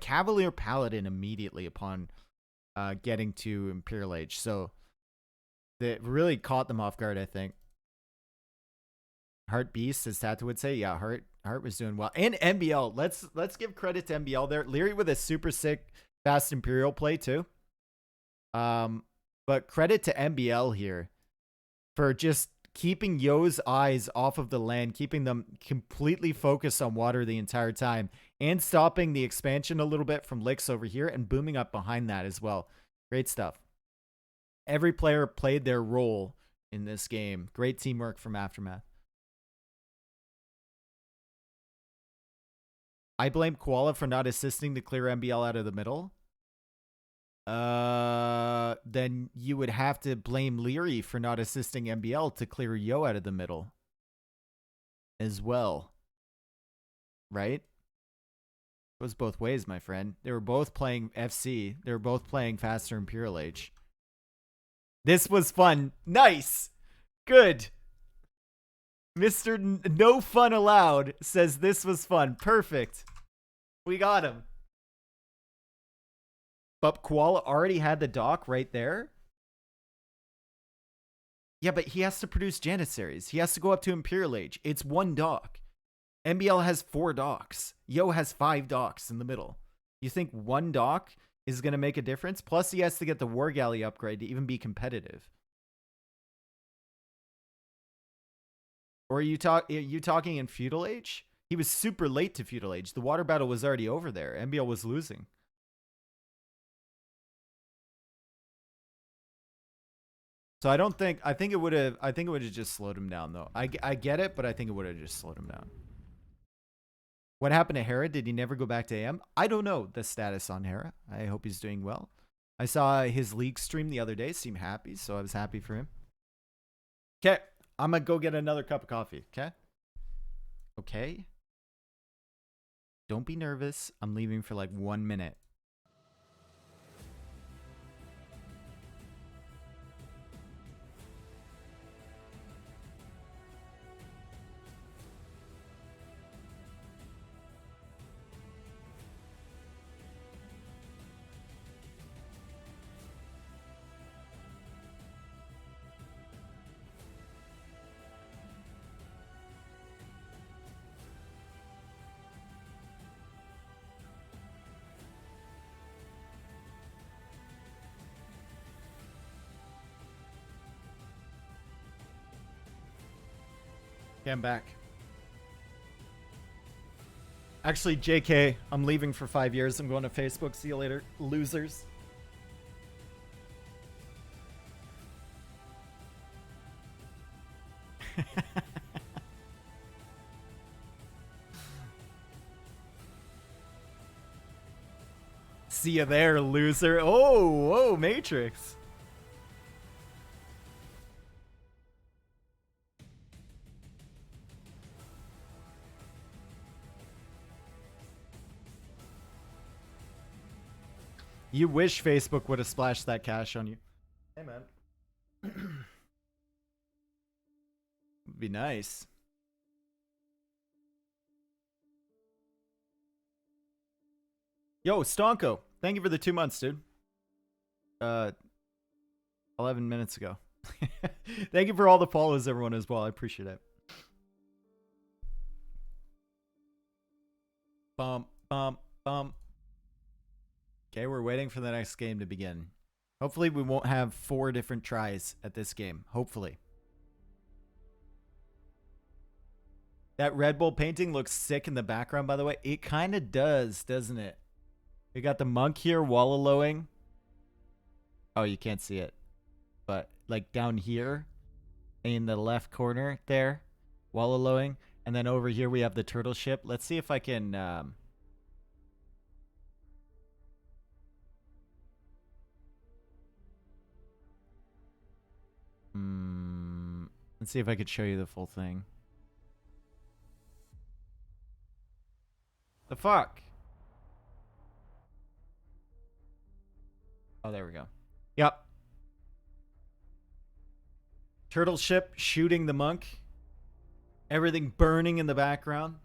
Speaker 1: Cavalier Paladin immediately upon getting to Imperial Age. So that really caught them off guard, I think. Heartt Beast, as Tata would say. Yeah, Heartt was doing well. And MBL. Let's give credit to MBL there. Liereyy with a super sick fast Imperial play too. But credit to MBL here for just keeping Yo's eyes off of the land, keeping them completely focused on water the entire time, and stopping the expansion a little bit from Licks over here and booming up behind that as well. Great stuff. Every player played their role in this game. Great teamwork from Aftermath. I blame Koala for not assisting to clear MBL out of the middle. Then you would have to blame Liereyy for not assisting MBL to clear Yo out of the middle as well. Right? Goes both ways, my friend. They were both playing FC. They were both playing faster Imperial Age. This was fun. Nice. Good. Mr. No Fun Allowed says this was fun. Perfect. We got him. But Koala already had the dock right there. Yeah, but he has to produce Janissaries. He has to go up to Imperial Age. It's one dock. MBL has 4 docks. Yo has 5 docks in the middle. You think one dock is going to make a difference? Plus, he has to get the War Galley upgrade to even be competitive. Or are you talking in Feudal Age? He was super late to Feudal Age. The water battle was already over there. MBL was losing. So I think it would have just slowed him down though. I get it, but I think it would have just slowed him down. What happened to Heartt? Did he never go back to AM? I don't know the status on Heartt. I hope he's doing well. I saw his league stream the other day, seemed happy, so I was happy for him. Okay, I'm gonna go get another cup of coffee, okay? Okay. Don't be nervous. I'm leaving for like 1 minute. Okay, I'm back. Actually, JK, I'm leaving for 5 years. I'm going to Facebook. See you later, losers. See you there, loser. Oh, whoa, Matrix. You wish Facebook would have splashed that cash on you. Hey, man. Would be nice. Yo, Stonko. Thank you for the 2 months, dude. 11 minutes ago. Thank you for all the follows, everyone, as well. I appreciate it. Bump, bump, bump. Okay, we're waiting for the next game to begin. Hopefully we won't have 4 different tries at this game. Hopefully. That Red Bull painting looks sick in the background, by the way. It kind of does, doesn't it? We got the monk here wallowing. Oh, you can't see it. But like down here in the left corner there, wallowing. And then over here we have the turtle ship. Let's see if I can... let's see if I could show you the full thing. The fuck? Oh, there we go. Yep. Turtle ship shooting the monk. Everything burning in the background.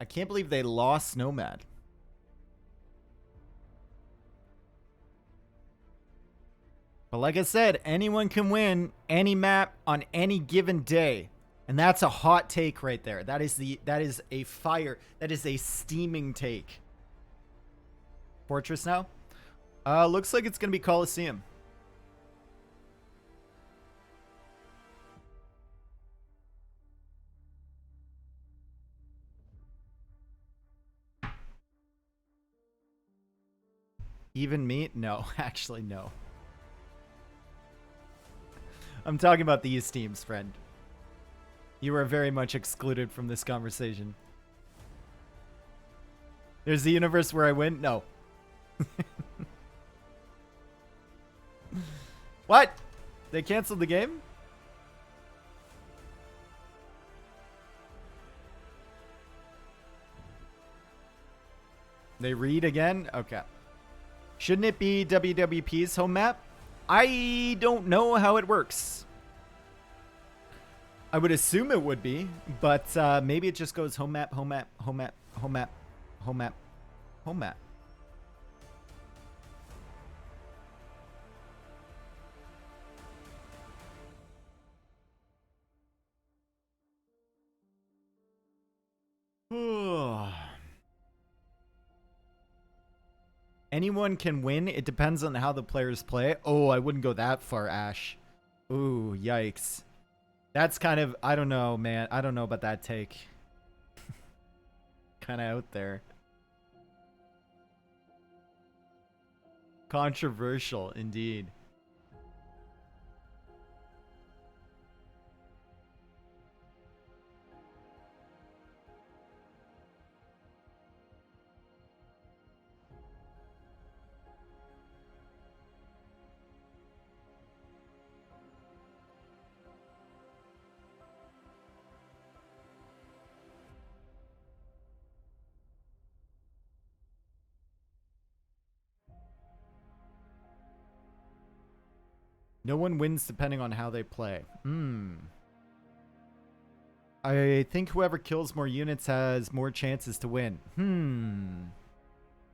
Speaker 1: I can't believe they lost Nomad. But like I said, anyone can win any map on any given day. And that's a hot take right there. That is a fire. That is a steaming take. Fortress now? Looks like it's gonna be Coliseum. even meet? No, actually, no. I'm talking about these teams, friend. You are very much excluded from this conversation. There's the universe where I win? No. What? They canceled the game? They read again? Okay. Shouldn't it be WWP's home map? I don't know how it works. I would assume it would be, but maybe it just goes home map, home map, home map, home map, home map, home map. Anyone can win. It depends on how the players play. Oh, I wouldn't go that far, Ash. Ooh, yikes. That's kind of, I don't know, man. I don't know about that take. Kind of out there. Controversial, indeed. No one wins depending on how they play. I think whoever kills more units has more chances to win.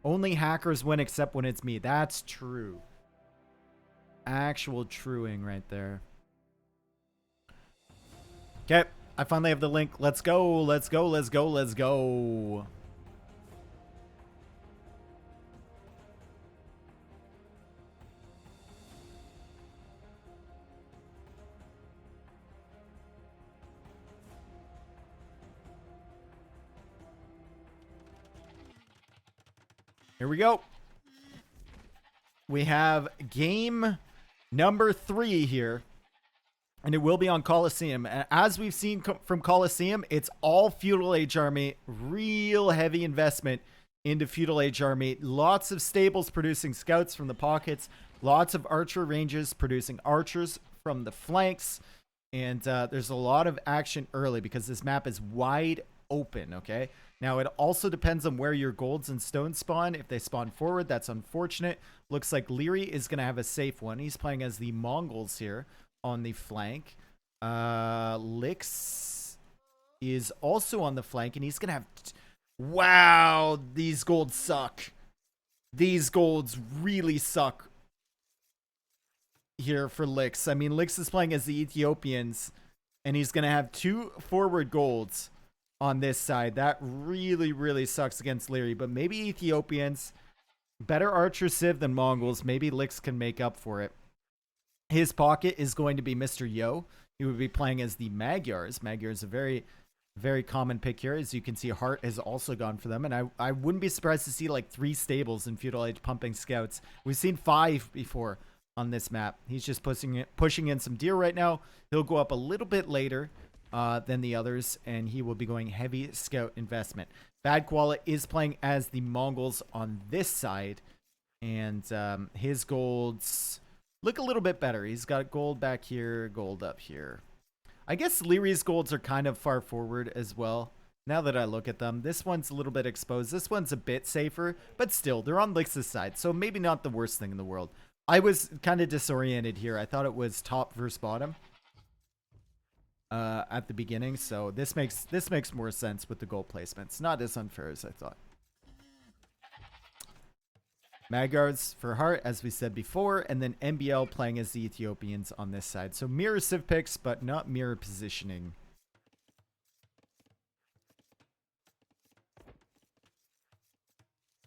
Speaker 1: Only hackers win except when it's me. That's true. Actual truing right there. Okay, I finally have the link. Let's go, let's go, let's go, let's go. Here we go. We have game number 3 here. And it will be on Coliseum. As we've seen from Coliseum, it's all Feudal Age army. Real heavy investment into Feudal Age army. Lots of stables producing scouts from the pockets. Lots of archer ranges producing archers from the flanks. And there's a lot of action early because this map is wide open, okay? Now, it also depends on where your golds and stones spawn. If they spawn forward, that's unfortunate. Looks like Liereyy is going to have a safe one. He's playing as the Mongols here on the flank. Lix is also on the flank, and he's going to have... Wow, these golds suck. These golds really suck here for Lix. I mean, Lix is playing as the Ethiopians, and he's going to have 2 forward golds on this side. That really, really sucks against Liereyy. But maybe Ethiopians, better archer civ than Mongols. Maybe Lix can make up for it. His pocket is going to be Mr. Yo. He would be playing as the Magyars. Magyar is a very, very common pick here. As you can see, Heartt has also gone for them. And I wouldn't be surprised to see like 3 stables in Feudal Age pumping scouts. We've seen 5 before on this map. He's just pushing in some deer right now. He'll go up a little bit later than the others, and he will be going heavy scout investment. Bad Koala is playing as the Mongols on this side, and his golds look a little bit better. He's got gold back here, gold up here. I guess Lierey's golds are kind of far forward as well. Now that I look at them, this one's a little bit exposed. This one's a bit safer, but still, they're on Lix's side, so maybe not the worst thing in the world. I was kind of disoriented here. I thought it was top versus bottom at the beginning, so this makes more sense with the goal placements. Not as unfair as I thought. Magyars for Heartt, as we said before, and then MBL playing as the Ethiopians on this side. So mirror civ picks, but not mirror positioning.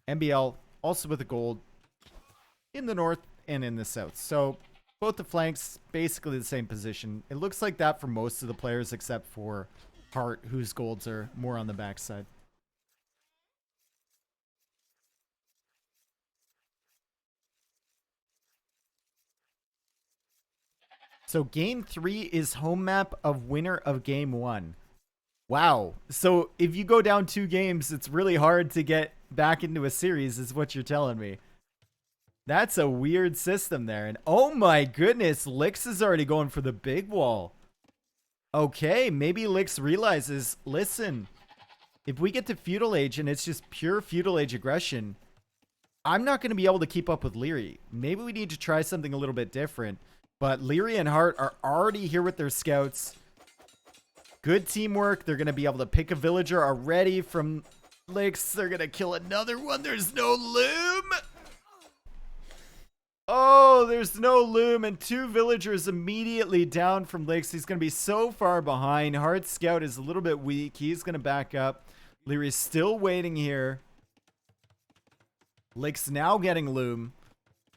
Speaker 1: MBL also with a gold in the north and in the south. So both the flanks, basically the same position. It looks like that for most of the players except for Heartt, whose golds are more on the backside. So game 3 is home map of winner of game 1. Wow. So if you go down 2 games, it's really hard to get back into a series, is what you're telling me. That's a weird system there. And oh my goodness, Lix is already going for the big wall. Okay, maybe Lix realizes, listen, if we get to Feudal Age and it's just pure Feudal Age aggression, I'm not going to be able to keep up with Liereyy. Maybe we need to try something a little bit different. But Liereyy and Heartt are already here with their scouts. Good teamwork. They're going to be able to pick a villager already from Lix. They're going to kill another one. There's no loom. Oh, there's no loom. And 2 villagers immediately down from Lix. He's going to be so far behind. Heartt's scout is a little bit weak. He's going to back up. Lierey's still waiting here. Lix now getting loom.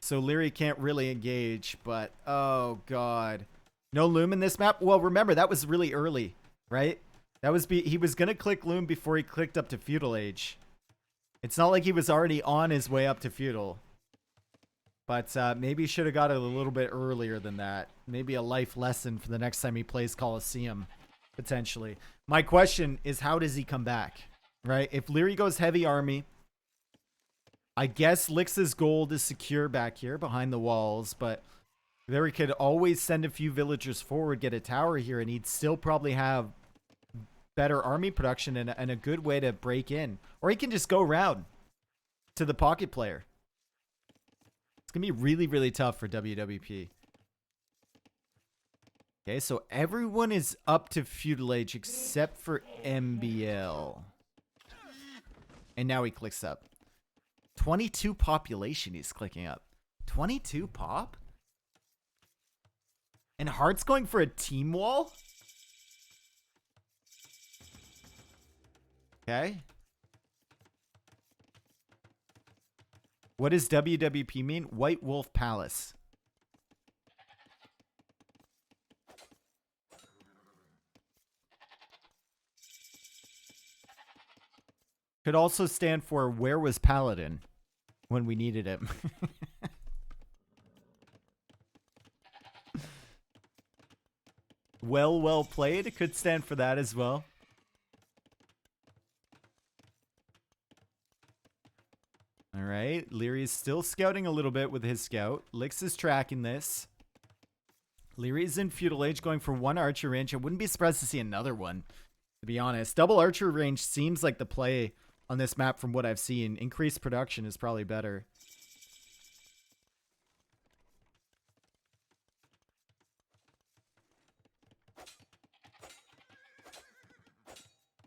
Speaker 1: So Liereyy can't really engage, but oh god. No loom in this map? Well, remember, that was really early, right? That was he was going to click loom before he clicked up to Feudal Age. It's not like he was already on his way up to Feudal. But maybe he should have got it a little bit earlier than that. Maybe a life lesson for the next time he plays Coliseum, potentially. My question is, how does he come back, right? If Liereyy goes heavy army, I guess Lix's gold is secure back here behind the walls, but there he could always send a few villagers forward, get a tower here, and he'd still probably have better army production and a good way to break in. Or he can just go around to the pocket player. It's going to be really, really tough for WWP. Okay, so everyone is up to Feudal Age except for MBL. And now he clicks up. 22 population he's clicking up. 22 pop? And Heartt's going for a team wall? Okay. What does WWP mean? White Wolf Palace. Could also stand for where was Paladin when we needed him. Well played. Could stand for that as well. All right. Lierey's still scouting a little bit with his scout. Lix is tracking this. Lierey's in Feudal Age going for 1 archer range. I wouldn't be surprised to see another one, to be honest. Double archer range seems like the play on this map from what I've seen. Increased production is probably better.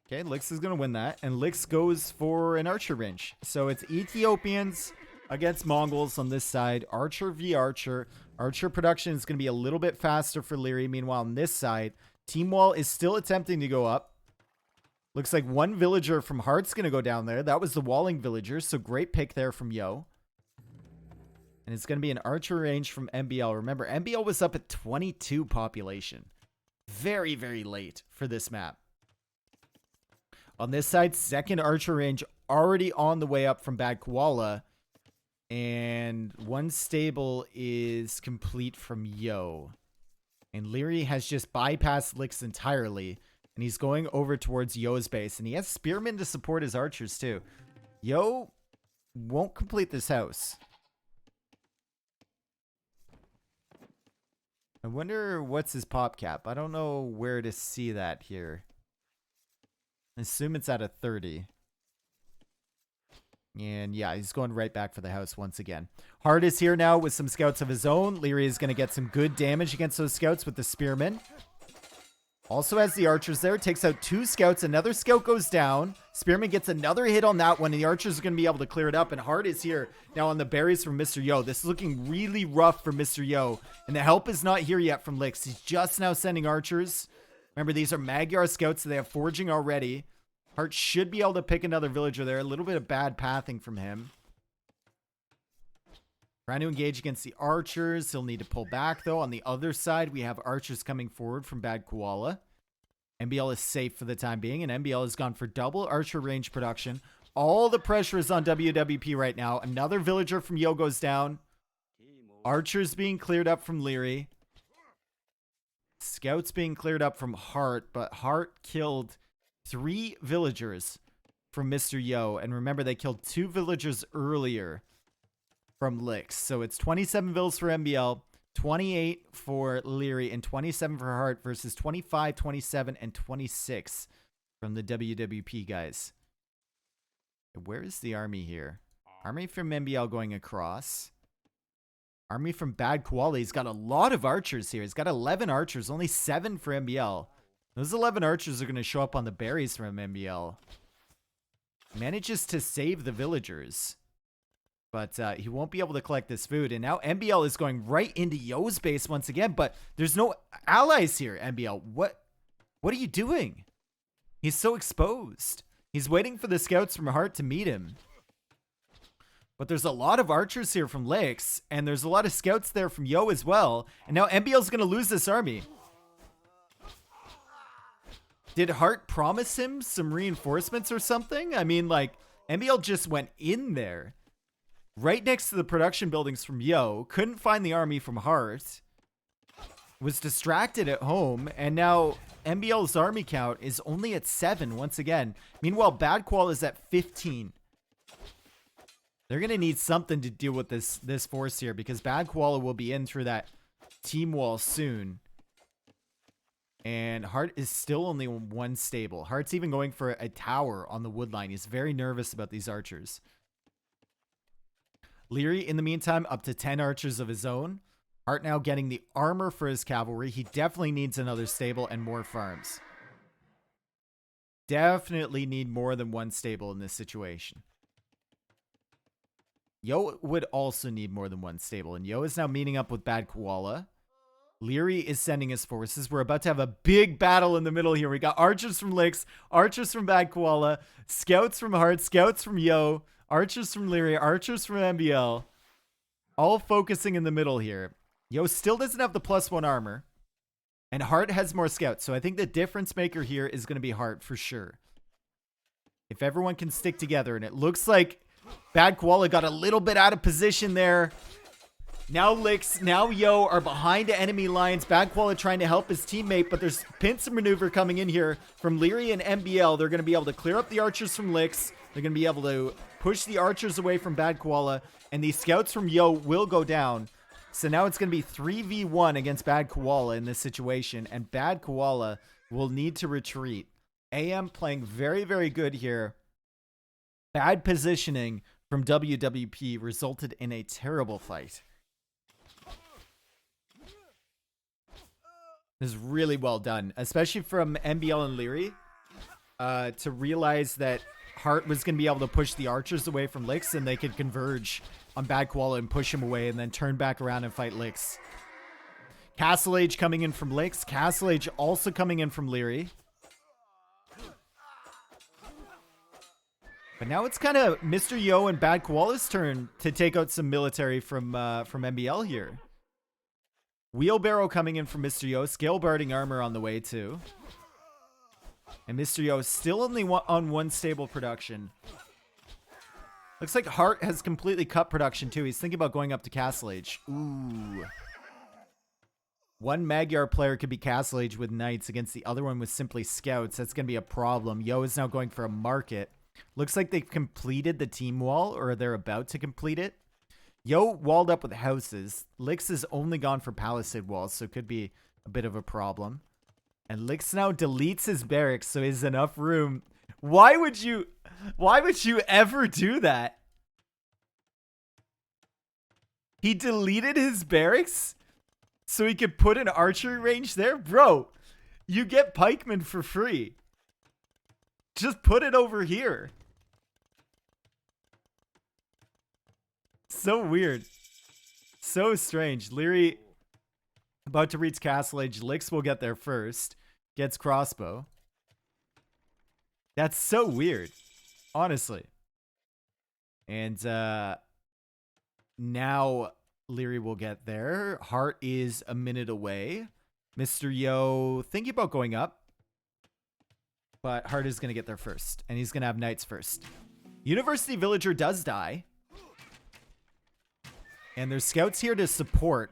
Speaker 1: Okay, Lix is going to win that. And Lix goes for an archer range. So it's Ethiopians against Mongols on this side. Archer v Archer. Archer production is going to be a little bit faster for Liereyy. Meanwhile, on this side, Team Wall is still attempting to go up. Looks like 1 villager from Heartt's going to go down there. That was the walling villager, so great pick there from Yo. And it's going to be an archer range from MBL. Remember, MBL was up at 22 population. Very, very late for this map. On this side, 2nd archer range already on the way up from Bad Koala. And 1 stable is complete from Yo. And Liereyy has just bypassed Lix entirely. And he's going over towards Yo's base. And he has spearmen to support his archers too. Yo won't complete this house. I wonder what's his pop cap. I don't know where to see that here. I assume it's at a 30. And yeah, he's going right back for the house once again. Heartt is here now with some scouts of his own. Liereyy is going to get some good damage against those scouts with the spearmen. Also has the archers there. Takes out 2 scouts. Another scout goes down. Spearman gets another hit on that one. And the archers are going to be able to clear it up. And Heartt is here now on the berries from Mr. Yo. This is looking really rough for Mr. Yo. And the help is not here yet from Lix. He's just now sending archers. Remember, these are Magyar scouts. So they have foraging already. Heartt should be able to pick another villager there. A little bit of bad pathing from him. Trying to engage against the archers. He'll need to pull back, though. On the other side, we have archers coming forward from Bad Koala. MBL is safe for the time being, and MBL has gone for double archer range production. All the pressure is on WWP right now. Another villager from Yo goes down. Archers being cleared up from Liereyy. Scouts being cleared up from Heartt, but Heartt killed 3 villagers from Mr. Yo. And remember, they killed 2 villagers earlier from Lix. So it's 27 vills for MBL, 28 for Liereyy, and 27 for Heartt versus 25, 27, and 26 from the WWP guys. Where is the army here? Army from MBL going across. Army from Bad Koala. He's got a lot of archers here. He's got 11 archers, only 7 for MBL. Those 11 archers are going to show up on the berries from MBL. Manages to save the villagers. But he won't be able to collect this food. And now MBL is going right into Yo's base once again. But there's no allies here, MBL. What are you doing? He's so exposed. He's waiting for the scouts from Heartt to meet him. But there's a lot of archers here from Lix, and there's a lot of scouts there from Yo as well. And now MBL's going to lose this army. Did Heartt promise him some reinforcements or something? I mean, like, MBL just went in there. Right next to the production buildings from Yo. Couldn't find the army from Heartt. Was distracted at home, and now MBL's army count is only at 7 once again. Meanwhile, Bad Koala is at 15. They're going to need something to deal with this force here because Bad Koala will be in through that team wall soon. And Heartt is still only 1 stable. Heartt's even going for a tower on the wood line. He's very nervous about these archers. Liereyy, in the meantime, up to 10 archers of his own. Heartt now getting the armor for his cavalry. He definitely needs another stable and more farms. Definitely need more than 1 stable in this situation. Yo would also need more than 1 stable, and Yo is now meeting up with Bad Koala. Liereyy is sending his forces. We're about to have a big battle in the middle here. We got archers from Lix, archers from Bad Koala, scouts from Heartt, scouts from Yo, archers from Liereyy, archers from MBL. All focusing in the middle here. Yo still doesn't have the +1 armor, and Heartt has more scouts, so I think the difference maker here is going to be Heartt for sure. If everyone can stick together, and it looks like Bad Koala got a little bit out of position there. Now Lix, now Yo are behind enemy lines. Bad Koala trying to help his teammate, but there's pincer maneuver coming in here from Liereyy and MBL. They're going to be able to clear up the archers from Lix. They're going to be able to push the archers away from Bad Koala, and these scouts from Yo will go down. So now it's going to be 3v1 against Bad Koala in this situation, and Bad Koala will need to retreat. AM playing very, very good here. Bad positioning from WWP resulted in a terrible fight. This is really well done, especially from MBL and Liereyy, to realize that Heartt was going to be able to push the archers away from Lix, and they could converge on Bad Koala and push him away and then turn back around and fight Lix. Castle Age coming in from Lix. Castle Age also coming in from Liereyy. But now it's kind of Mr. Yo and Bad Koala's turn to take out some military from MBL here. Wheelbarrow coming in from Mr. Yo. Scale barding armor on the way too. And Mr. Yo is still only on 1 stable production. Looks like Heartt has completely cut production too. He's thinking about going up to Castle Age. Ooh. 1 Magyar player could be Castle Age with knights against the other one with simply scouts. That's going to be a problem. Yo is now going for a market. Looks like they've completed the team wall, or they're about to complete it. Yo walled up with houses. Lix has only gone for palisade walls, so it could be a bit of a problem. And Lix now deletes his barracks, so he has enough room. Why would you ever do that? He deleted his barracks so he could put an archery range there? Bro, you get pikemen for free. Just put it over here. So weird. So strange. Liereyy about to reach Castle Age. Lix will get there first. Gets crossbow. That's so weird. Honestly. And now Liereyy will get there. Heartt is a minute away. Mr. Yo thinking about going up. But Heartt is going to get there first. And he's going to have knights first. University Villager does die. And there's scouts here to support.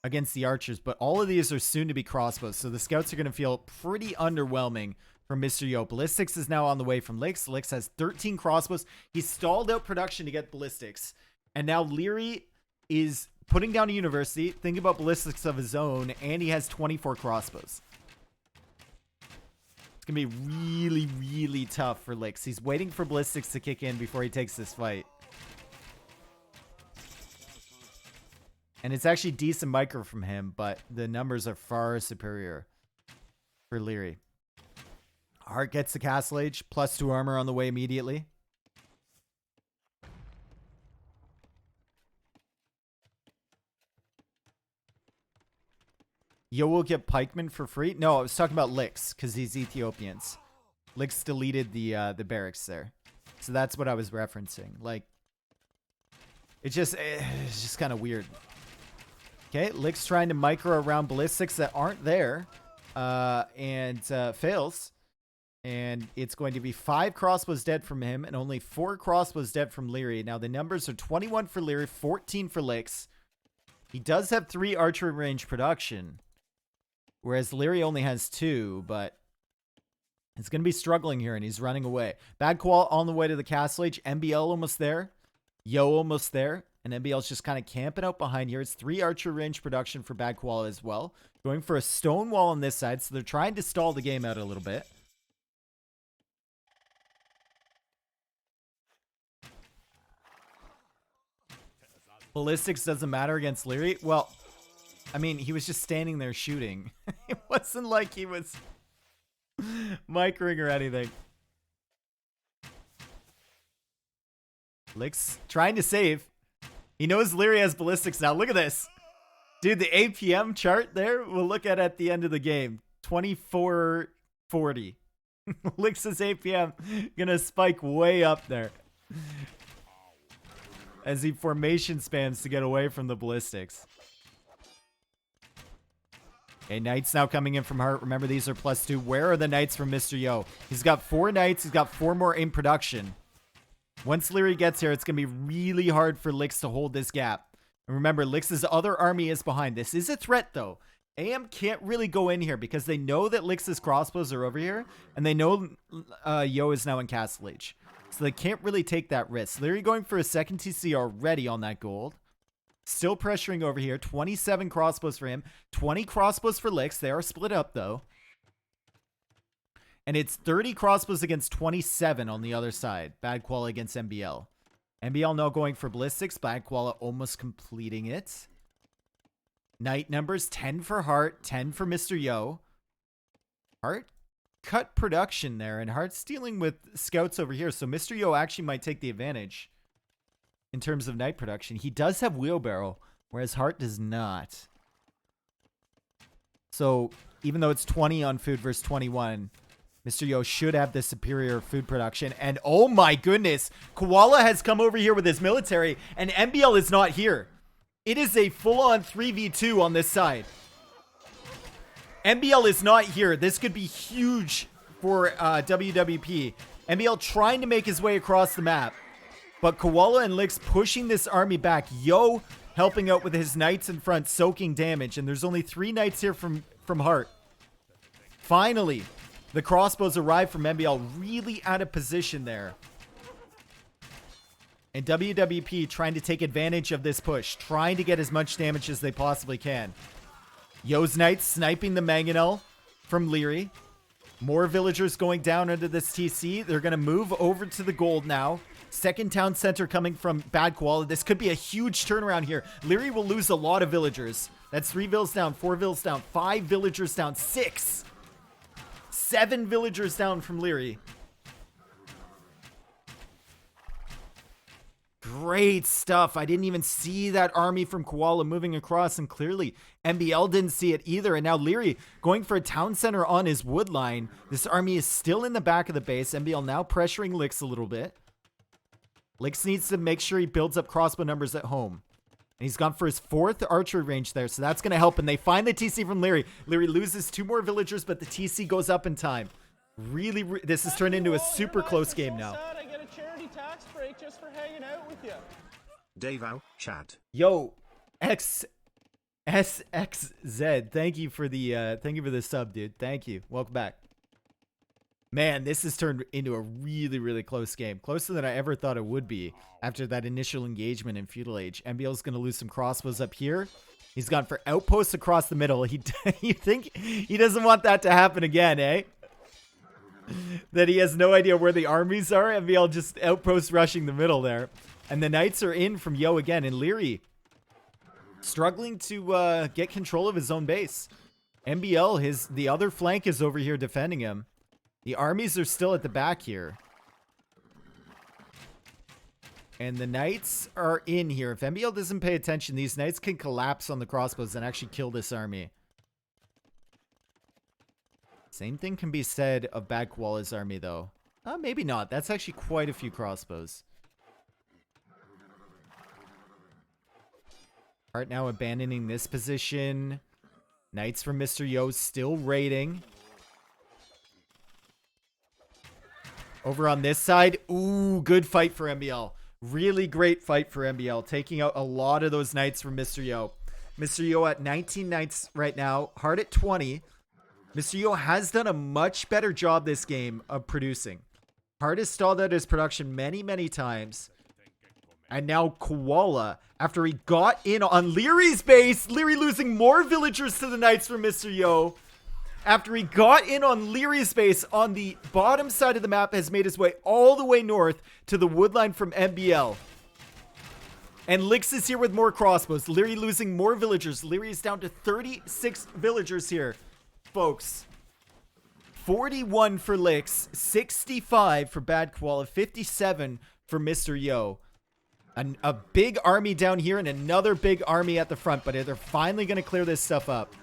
Speaker 1: against the archers, but all of these are soon to be crossbows, so the scouts are going to feel pretty underwhelming from Mr. Yo. Ballistics is now on the way from Lix. Lix has 13 crossbows. He stalled out production to get ballistics, and now Liereyy is putting down a university, thinking about ballistics of his own, and he has 24 crossbows. It's going to be really, really tough for Lix. He's waiting for ballistics to kick in before he takes this fight. And it's actually decent micro from him, but the numbers are far superior for Liereyy. Heartt gets the Castle Age, +2 armor on the way immediately. Yo will get pikemen for free. No, I was talking about Lix, because he's Ethiopians. Lix deleted the barracks there. So that's what I was referencing. Like, it's just kind of weird. Okay, Lix trying to micro around ballistics that aren't there. And fails. And it's going to be 5 crossbows dead from him and only 4 crossbows dead from Liereyy. Now the numbers are 21 for Liereyy, 14 for Lix. He does have 3 archery range production, whereas Liereyy only has 2, but it's going to be struggling here, and he's running away. Bad Koala on the way to the Castle Age. MBL almost there. Yo almost there. And MBL's just kind of camping out behind here. It's 3 archer range production for Bad Koala as well. Going for a stone wall on this side, so they're trying to stall the game out a little bit. Ballistics doesn't matter against Liereyy. Well, I mean, he was just standing there shooting. It wasn't like he was microing or anything. Lix trying to save. He knows Liereyy has ballistics now. Look at this. Dude, the APM chart there, we'll look at the end of the game. 2440. Lix's APM gonna spike way up there as he formation spams to get away from the ballistics. Okay, knights now coming in from Heartt. Remember, these are +2. Where are the knights from Mr. Yo? He's got 4 knights. He's got 4 more in production. Once Liereyy gets here, it's going to be really hard for Lix to hold this gap. And remember, Lix's other army is behind. This is a threat, though. AM can't really go in here because they know that Lix's crossbows are over here, and they know Yo is now in Castle Age. So they can't really take that risk. Liereyy going for a second TC already on that gold. Still pressuring over here. 27 crossbows for him. 20 crossbows for Lix. They are split up, though. And it's 30 crossbows against 27 on the other side. Bad Koala against MBL. MBL now going for ballistics. Bad Koala almost completing it. Knight numbers 10 for Heartt, 10 for Mr. Yo. Heartt cut production there, and Heartt's dealing with scouts over here. So Mr. Yo actually might take the advantage in terms of knight production. He does have wheelbarrow, whereas Heartt does not. So even though it's 20 on food versus 21, Mr. Yo should have the superior food production. And oh my goodness, Koala has come over here with his military, and MBL is not here. It is a full-on 3v2 on this side. MBL is not here. This could be huge for WWP. MBL trying to make his way across the map, but Koala and Lix pushing this army back. Yo helping out with his knights in front, soaking damage, and there's only 3 knights here from Heartt. Finally, the crossbows arrive from MBL, really out of position there. And WWP trying to take advantage of this push, trying to get as much damage as they possibly can. Yo's knights sniping the mangonel from Liereyy. More villagers going down under this TC. They're going to move over to the gold now. Second town center coming from Bad Koala. This could be a huge turnaround here. Liereyy will lose a lot of villagers. That's 3 vills down, 4 vills down, 5 villagers down, 6. 7 villagers down from Liereyy. Great stuff. I didn't even see that army from Koala moving across, and clearly MBL didn't see it either. And now Liereyy going for a town center on his wood line. This army is still in the back of the base. MBL now pressuring Lix a little bit. Lix needs to make sure he builds up crossbow numbers at home. And he's gone for his 4th archery range there, so that's going to help. And they find the TC from Liereyy. Liereyy loses 2 more villagers, but the TC goes up in time. Really, this has turned into a super close game now.
Speaker 2: I get a charity tax break just for hanging out with you.
Speaker 7: Dave out, chat.
Speaker 1: Yo, SXZ, thank you for the sub, dude. Thank you. Welcome back. Man, this has turned into a really, really close game. Closer than I ever thought it would be after that initial engagement in Feudal Age. MBL's going to lose some crossbows up here. He's gone for outposts across the middle. You think he doesn't want that to happen again, eh? That he has no idea where the armies are. MBL just outpost rushing the middle there. And the Knights are in from Yo again. And Liereyy struggling to get control of his own base. MBL, the other flank is over here defending him. The armies are still at the back here. And the Knights are in here. If MBL doesn't pay attention, these Knights can collapse on the crossbows and actually kill this army. Same thing can be said of Bad Koala's army, though. Maybe not. That's actually quite a few crossbows. Heartt now abandoning this position. Knights from Mr. Yo still raiding. Over on this side. Ooh, good fight for MBL. Really great fight for MBL. Taking out a lot of those Knights from Mr. Yo. Mr. Yo at 19 Knights right now. Heartt at 20. Mr. Yo has done a much better job this game of producing. Heartt has stalled out his production many, many times. And now Koala, after he got in on Lierey's base, Liereyy losing more villagers to the Knights from Mr. Yo. After he got in on Lierey's base on the bottom side of the map, has made his way all the way north to the woodline from MBL. And Lix is here with more crossbows. Liereyy losing more villagers. Liereyy is down to 36 villagers here, folks. 41 for Lix, 65 for Bad Koala, 57 for Mr. Yo. A big army down here and another big army at the front, but they're finally going to clear this stuff up.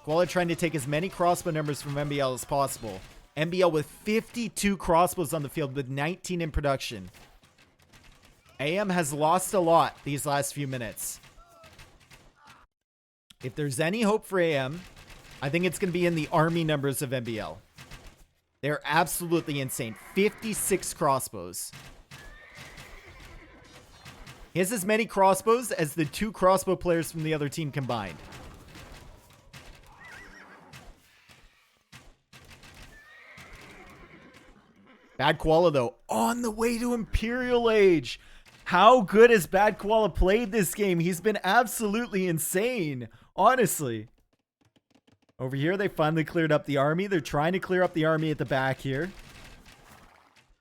Speaker 1: Koala trying to take as many crossbow numbers from MBL as possible. MBL with 52 crossbows on the field with 19 in production. AM has lost a lot these last few minutes. If there's any hope for AM, I think it's going to be in the army numbers of MBL. They're absolutely insane. 56 crossbows. He has as many crossbows as the 2 crossbow players from the other team combined. Bad Koala, though, on the way to Imperial Age. How good has Bad Koala played this game? He's been absolutely insane, honestly. Over here, they finally cleared up the army. They're trying to clear up the army at the back here.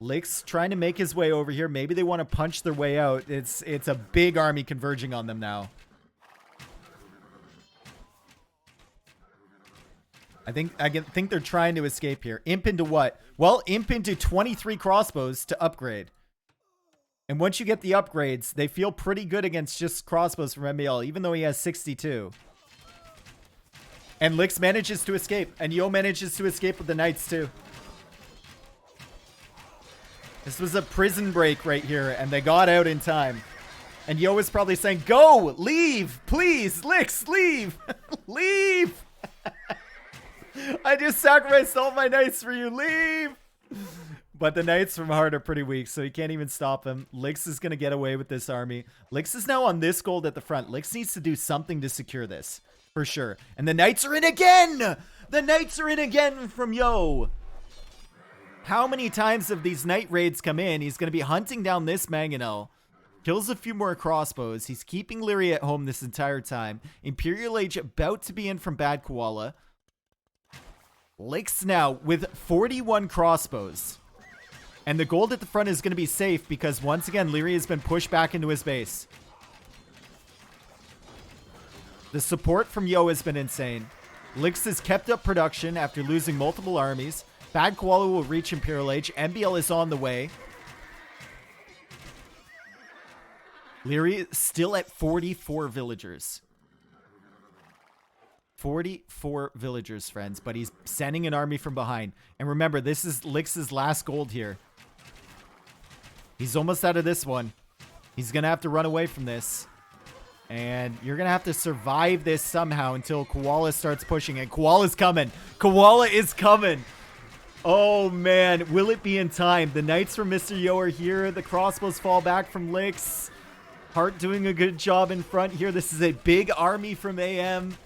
Speaker 1: Lix trying to make his way over here. Maybe they want to punch their way out. It's a big army converging on them now. I think they're trying to escape here. Imp into what? Well, imp into 23 crossbows to upgrade. And once you get the upgrades, they feel pretty good against just crossbows from MBL, even though he has 62. And Lix manages to escape. And Yo manages to escape with the Knights too. This was a prison break right here, and they got out in time. And Yo is probably saying, go! Leave! Please! Lix, leave! Leave! I just sacrificed all my Knights for you. Leave! But the Knights from Heartt are pretty weak, so he can't even stop him. Lix is going to get away with this army. Lix is now on this gold at the front. Lix needs to do something to secure this, for sure. And the Knights are in again! The Knights are in again from Yo! How many times have these Knight raids come in? He's going to be hunting down this Mangonel. Kills a few more crossbows. He's keeping Liereyy at home this entire time. Imperial Age about to be in from Bad Koala. Lix now with 41 crossbows. And the gold at the front is going to be safe because once again, Liereyy has been pushed back into his base. The support from Yo has been insane. Lix has kept up production after losing multiple armies. Bad Koala will reach Imperial Age. MBL is on the way. Liereyy still at 44 villagers. 44 villagers, friends, but he's sending an army from behind. And remember, this is Lix's last gold here. He's almost out of this one. He's going to have to run away from this. And you're going to have to survive this somehow until Koala starts pushing. And Koala's coming. Koala is coming. Oh, man. Will it be in time? The Knights from Mr. Yo are here. The crossbows fall back from Lix. Heartt doing a good job in front here. This is a big army from AM.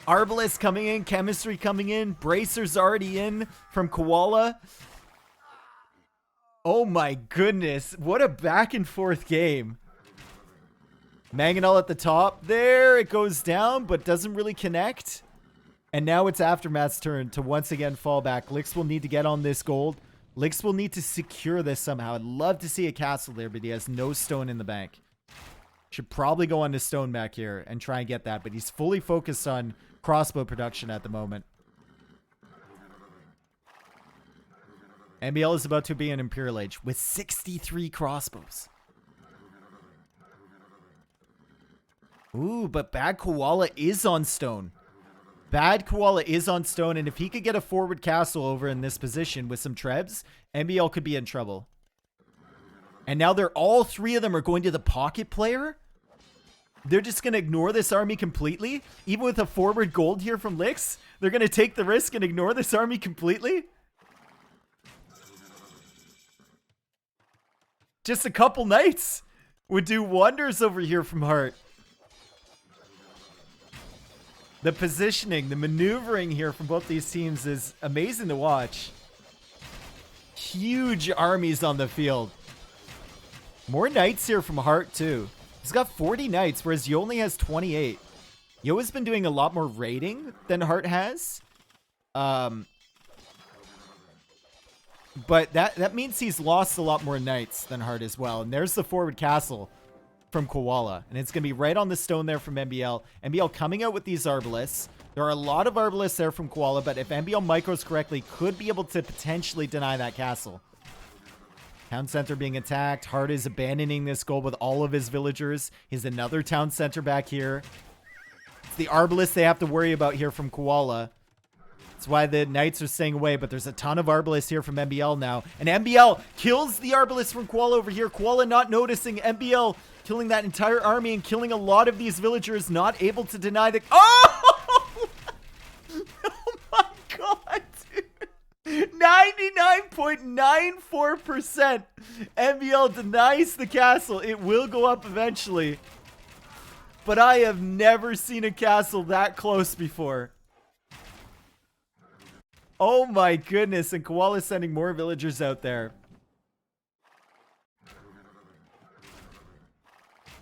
Speaker 1: Arbalest coming in, Chemistry coming in, Bracers already in from Koala. Oh my goodness, what a back and forth game. Mangonel at the top. There, it goes down, but doesn't really connect. And now it's Aftermath's turn to once again fall back. Lix will need to get on this gold. Lix will need to secure this somehow. I'd love to see a castle there, but he has no stone in the bank. Should probably go on to stone back here and try and get that, but he's fully focused on crossbow production at the moment. MBL is about to be an Imperial Age with 63 crossbows. Ooh, but Bad Koala is on stone. Bad Koala is on stone, and if he could get a forward castle over in this position with some trebs, MBL could be in trouble. And now all three of them are going to the pocket player? They're just going to ignore this army completely? Even with a forward gold here from Lix? They're going to take the risk and ignore this army completely? Just a couple knights would do wonders over here from Heartt. The positioning, the maneuvering here from both these teams is amazing to watch. Huge armies on the field. More knights here from Heartt too. He's got 40 knights, whereas Yo only has 28. Yo has been doing a lot more raiding than Heartt has. But that means he's lost a lot more knights than Heartt as well. And there's the forward castle from Koala. And it's going to be right on the stone there from MBL. MBL coming out with these Arbalists. There are a lot of Arbalists there from Koala, but if MBL micros correctly, could be able to potentially deny that castle. Town center being attacked. Heartt is abandoning this goal with all of his villagers. He's another town center back here. It's the Arbalists they have to worry about here from Koala. That's why the knights are staying away, but there's a ton of Arbalists here from MBL now. And MBL kills the Arbalists from Koala over here. Koala not noticing. MBL killing that entire army and killing a lot of these villagers, not able to deny the... Oh! Oh my god, dude. 99.94%. MBL denies the castle. It will go up eventually. But I have never seen a castle that close before. Oh my goodness, and Koala's sending more villagers out there.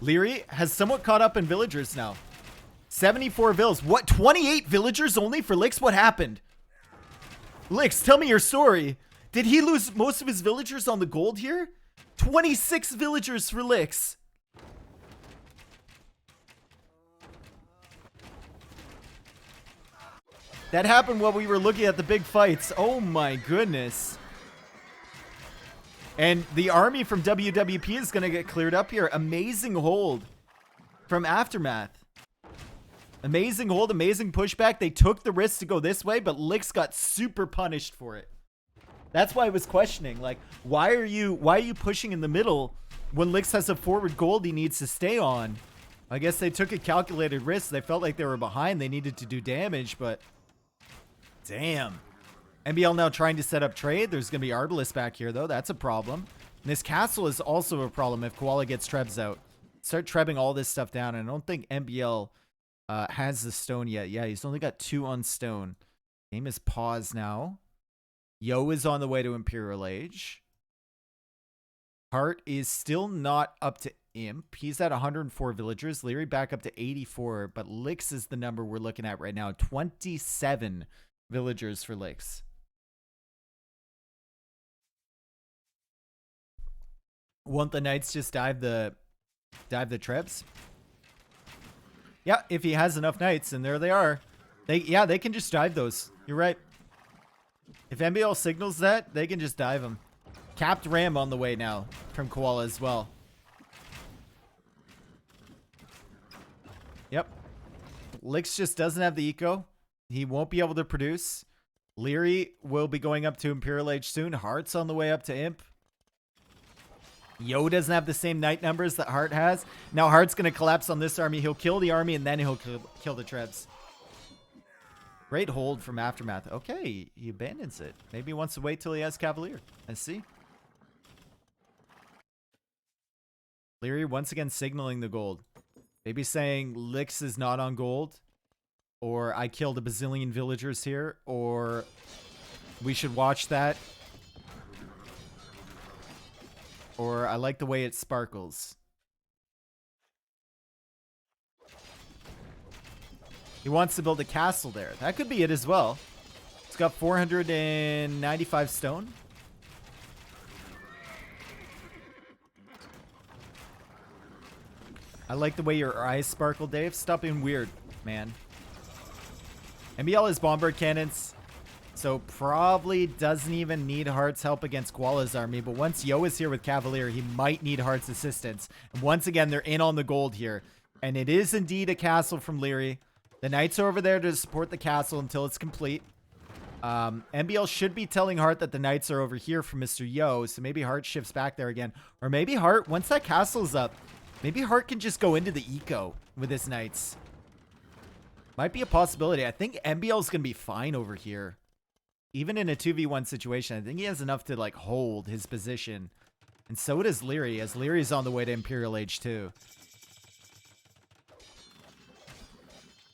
Speaker 1: Liereyy has somewhat caught up in villagers now. 74 vills. What, 28 villagers only for Lix? What happened? Lix, tell me your story. Did he lose most of his villagers on the gold here? 26 villagers for Lix. That happened while we were looking at the big fights. Oh my goodness. And the army from WWP is going to get cleared up here. Amazing hold from Aftermath. Amazing hold, amazing pushback. They took the risk to go this way, but Lix got super punished for it. That's why I was questioning, like, why are you pushing in the middle when Lix has a forward gold he needs to stay on? I guess they took a calculated risk. They felt like they were behind. They needed to do damage, but damn. MBL now trying to set up trade. There's going to be Arbalists back here, though. That's a problem. And this castle is also a problem if Koala gets trebs out. Start trebbing all this stuff down. And I don't think MBL has the stone yet. Yeah, he's only got 2 on stone. Game is paused now. Yo is on the way to Imperial Age. Heartt is still not up to Imp. He's at 104 villagers. Liereyy back up to 84. But Lix is the number we're looking at right now. 27 villagers for Lix. Won't the knights just dive the trebs? Yeah, if he has enough knights, and there they are. They can just dive those. You're right. If MBL signals that, they can just dive them. Capped ram on the way now from Koala as well. Yep. Lix just doesn't have the eco. He won't be able to produce. Liereyy will be going up to Imperial Age soon. Heartt's on the way up to Imp. Yo doesn't have the same knight numbers that Heartt has. Now Heartt's going to collapse on this army. He'll kill the army and then he'll kill the trebs. Great hold from Aftermath. Okay, he abandons it. Maybe he wants to wait till he has Cavalier. Let's see. Liereyy once again signaling the gold. Maybe saying Lix is not on gold. Or I killed a bazillion villagers here. Or we should watch that. Or I like the way it sparkles. He wants to build a castle there. That could be it as well. It's got 495 stone. I like the way your eyes sparkle, Dave. Stop being weird, man. MBL has bombard cannons, so probably doesn't even need Heartt's help against Koala's army. But once Yo is here with Cavalier, he might need Heartt's assistance. And once again, they're in on the gold here. And it is indeed a castle from Liereyy. The knights are over there to support the castle until it's complete. MBL should be telling Heartt that the knights are over here for Mr. Yo, so maybe Heartt shifts back there again. Or maybe Heartt, once that castle's up, maybe Heartt can just go into the eco with his knights. Might be a possibility. I think MBL is going to be fine over here. Even in a 2v1 situation, I think he has enough to like hold his position. And so does Liereyy, as Lierey's on the way to Imperial Age 2.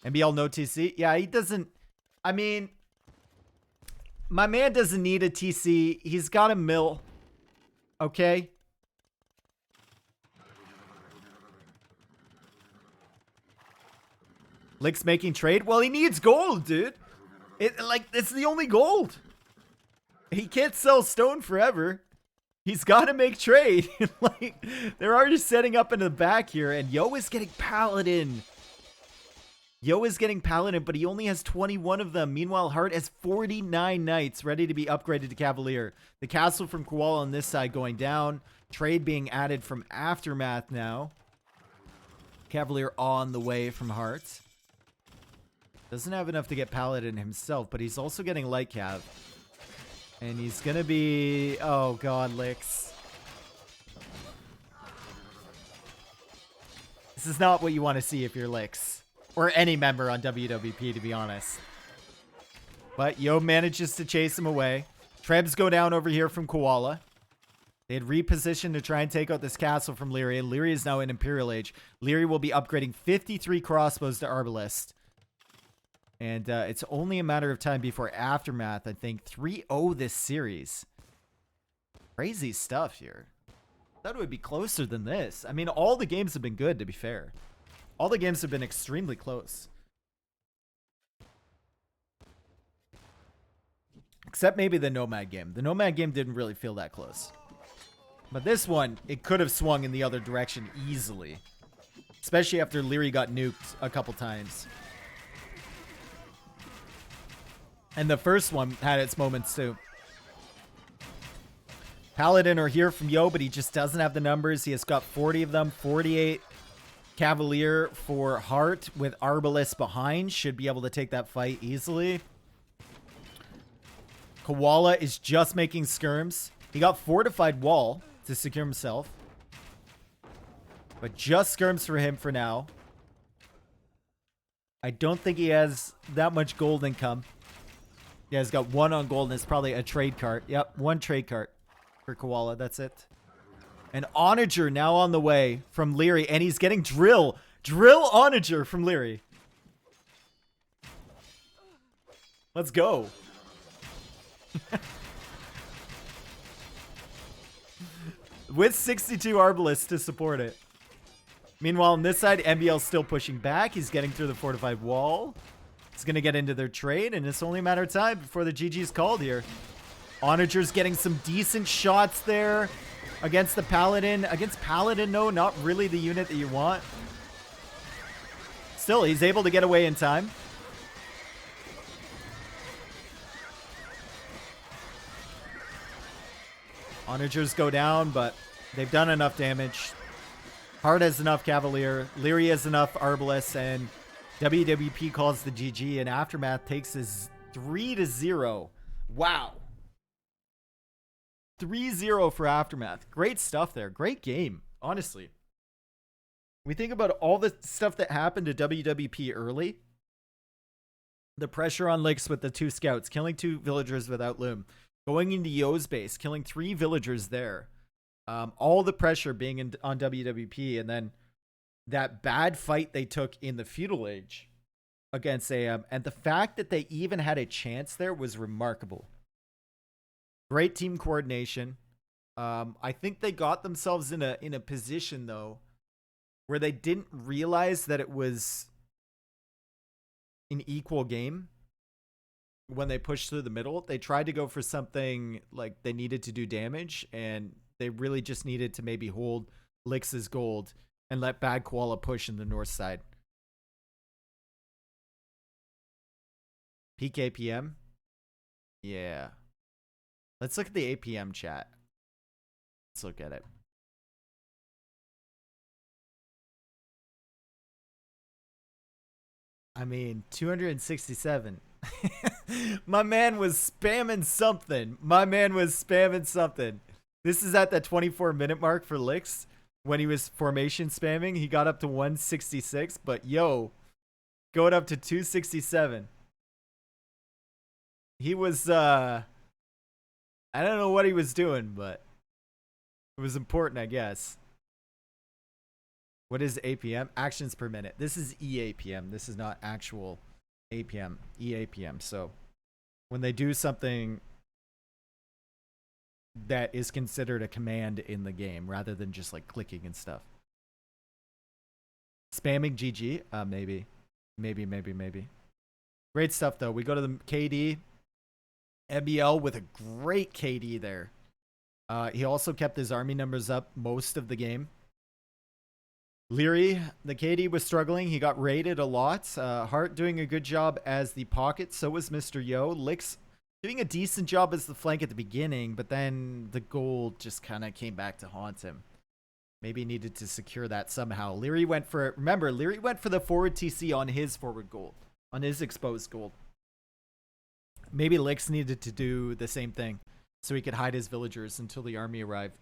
Speaker 1: MBL no TC? Yeah, he doesn't... I mean... My man doesn't need a TC. He's got a mill. Okay? Lick's making trade? Well, he needs gold, dude. It's the only gold. He can't sell stone forever. He's got to make trade. Like, they're already setting up in the back here, and Yo is getting Paladin. Yo is getting Paladin, but he only has 21 of them. Meanwhile, Heartt has 49 knights ready to be upgraded to Cavalier. The castle from Koala on this side going down. Trade being added from Aftermath now. Cavalier on the way from Heartt. Doesn't have enough to get Paladin himself, but he's also getting Light Cav. And he's going to be... Oh, God, Lix. This is not what you want to see if you're Lix. Or any member on WWP, to be honest. But Yo manages to chase him away. Trebs go down over here from Koala. They had repositioned to try and take out this castle from Liereyy. Liereyy is now in Imperial Age. Liereyy will be upgrading 53 crossbows to Arbalest. And it's only a matter of time before Aftermath, I think, 3-0 this series. Crazy stuff here. I thought it would be closer than this. I mean, all the games have been good, to be fair. All the games have been extremely close. Except maybe the Nomad game. The Nomad game didn't really feel that close. But this one, it could have swung in the other direction easily. Especially after Liereyy got nuked a couple times. And the first one had its moments too. Paladin are here from Yo, but he just doesn't have the numbers. He has got 40 of them, 48. Cavalier for Heartt with Arbalest behind. Should be able to take that fight easily. Koala is just making skirms. He got fortified wall to secure himself. But just skirms for him for now. I don't think he has that much gold income. Yeah, he's got one on gold and it's probably a trade cart. Yep, one trade cart for Koala. That's it. And Onager now on the way from Liereyy. And he's getting Drill. Drill Onager from Liereyy. Let's go. With 62 Arbalists to support it. Meanwhile, on this side, MBL's still pushing back. He's getting through the fortified wall. He's going to get into their trade. And it's only a matter of time before the GG's called here. Onager's getting some decent shots there. Against the Paladin. Against Paladin, no, not really the unit that you want. Still, he's able to get away in time. Onagers go down, but they've done enough damage. Heartt has enough Cavalier. Liereyy has enough Arbalest, and WWP calls the GG, and Aftermath takes his 3-0. Wow. 3-0 for Aftermath. Great stuff there. Great game, honestly. We think about all the stuff that happened to WWP early. The pressure on Lix with the 2 scouts, killing 2 villagers without loom. Going into Yo's base, killing 3 villagers there. All the pressure being on WWP, and then that bad fight they took in the Feudal Age against AM, and the fact that they even had a chance there was remarkable. Great team coordination. I think they got themselves in a position though where they didn't realize that it was an equal game when they pushed through the middle. They tried to go for something like they needed to do damage, and they really just needed to maybe hold Lix's gold and let Bad Koala push in the north side. Peak APM? Yeah. Let's look at the APM chat. Let's look at it. I mean, 267. My man was spamming something. This is at that 24-minute mark for Lix. When he was formation spamming, he got up to 166. But yo, going up to 267. He was, I don't know what he was doing, but it was important, I guess. What is APM? Actions per minute. This is EAPM. This is not actual APM. EAPM. So when they do something that is considered a command in the game rather than just like clicking and stuff. Spamming GG? Maybe. Great stuff though. We go to the KD. MBL with a great KD there. He also kept his army numbers up most of the game. Liereyy, the KD was struggling. He got raided a lot. Heartt doing a good job as the pocket. So was Mr. Yo. Lix doing a decent job as the flank at the beginning, but then the gold just kind of came back to haunt him. Maybe needed to secure that somehow. Liereyy went for, remember, Liereyy went for the forward TC on his forward gold, on his exposed gold. Maybe Lix needed to do the same thing so he could hide his villagers until the army arrived.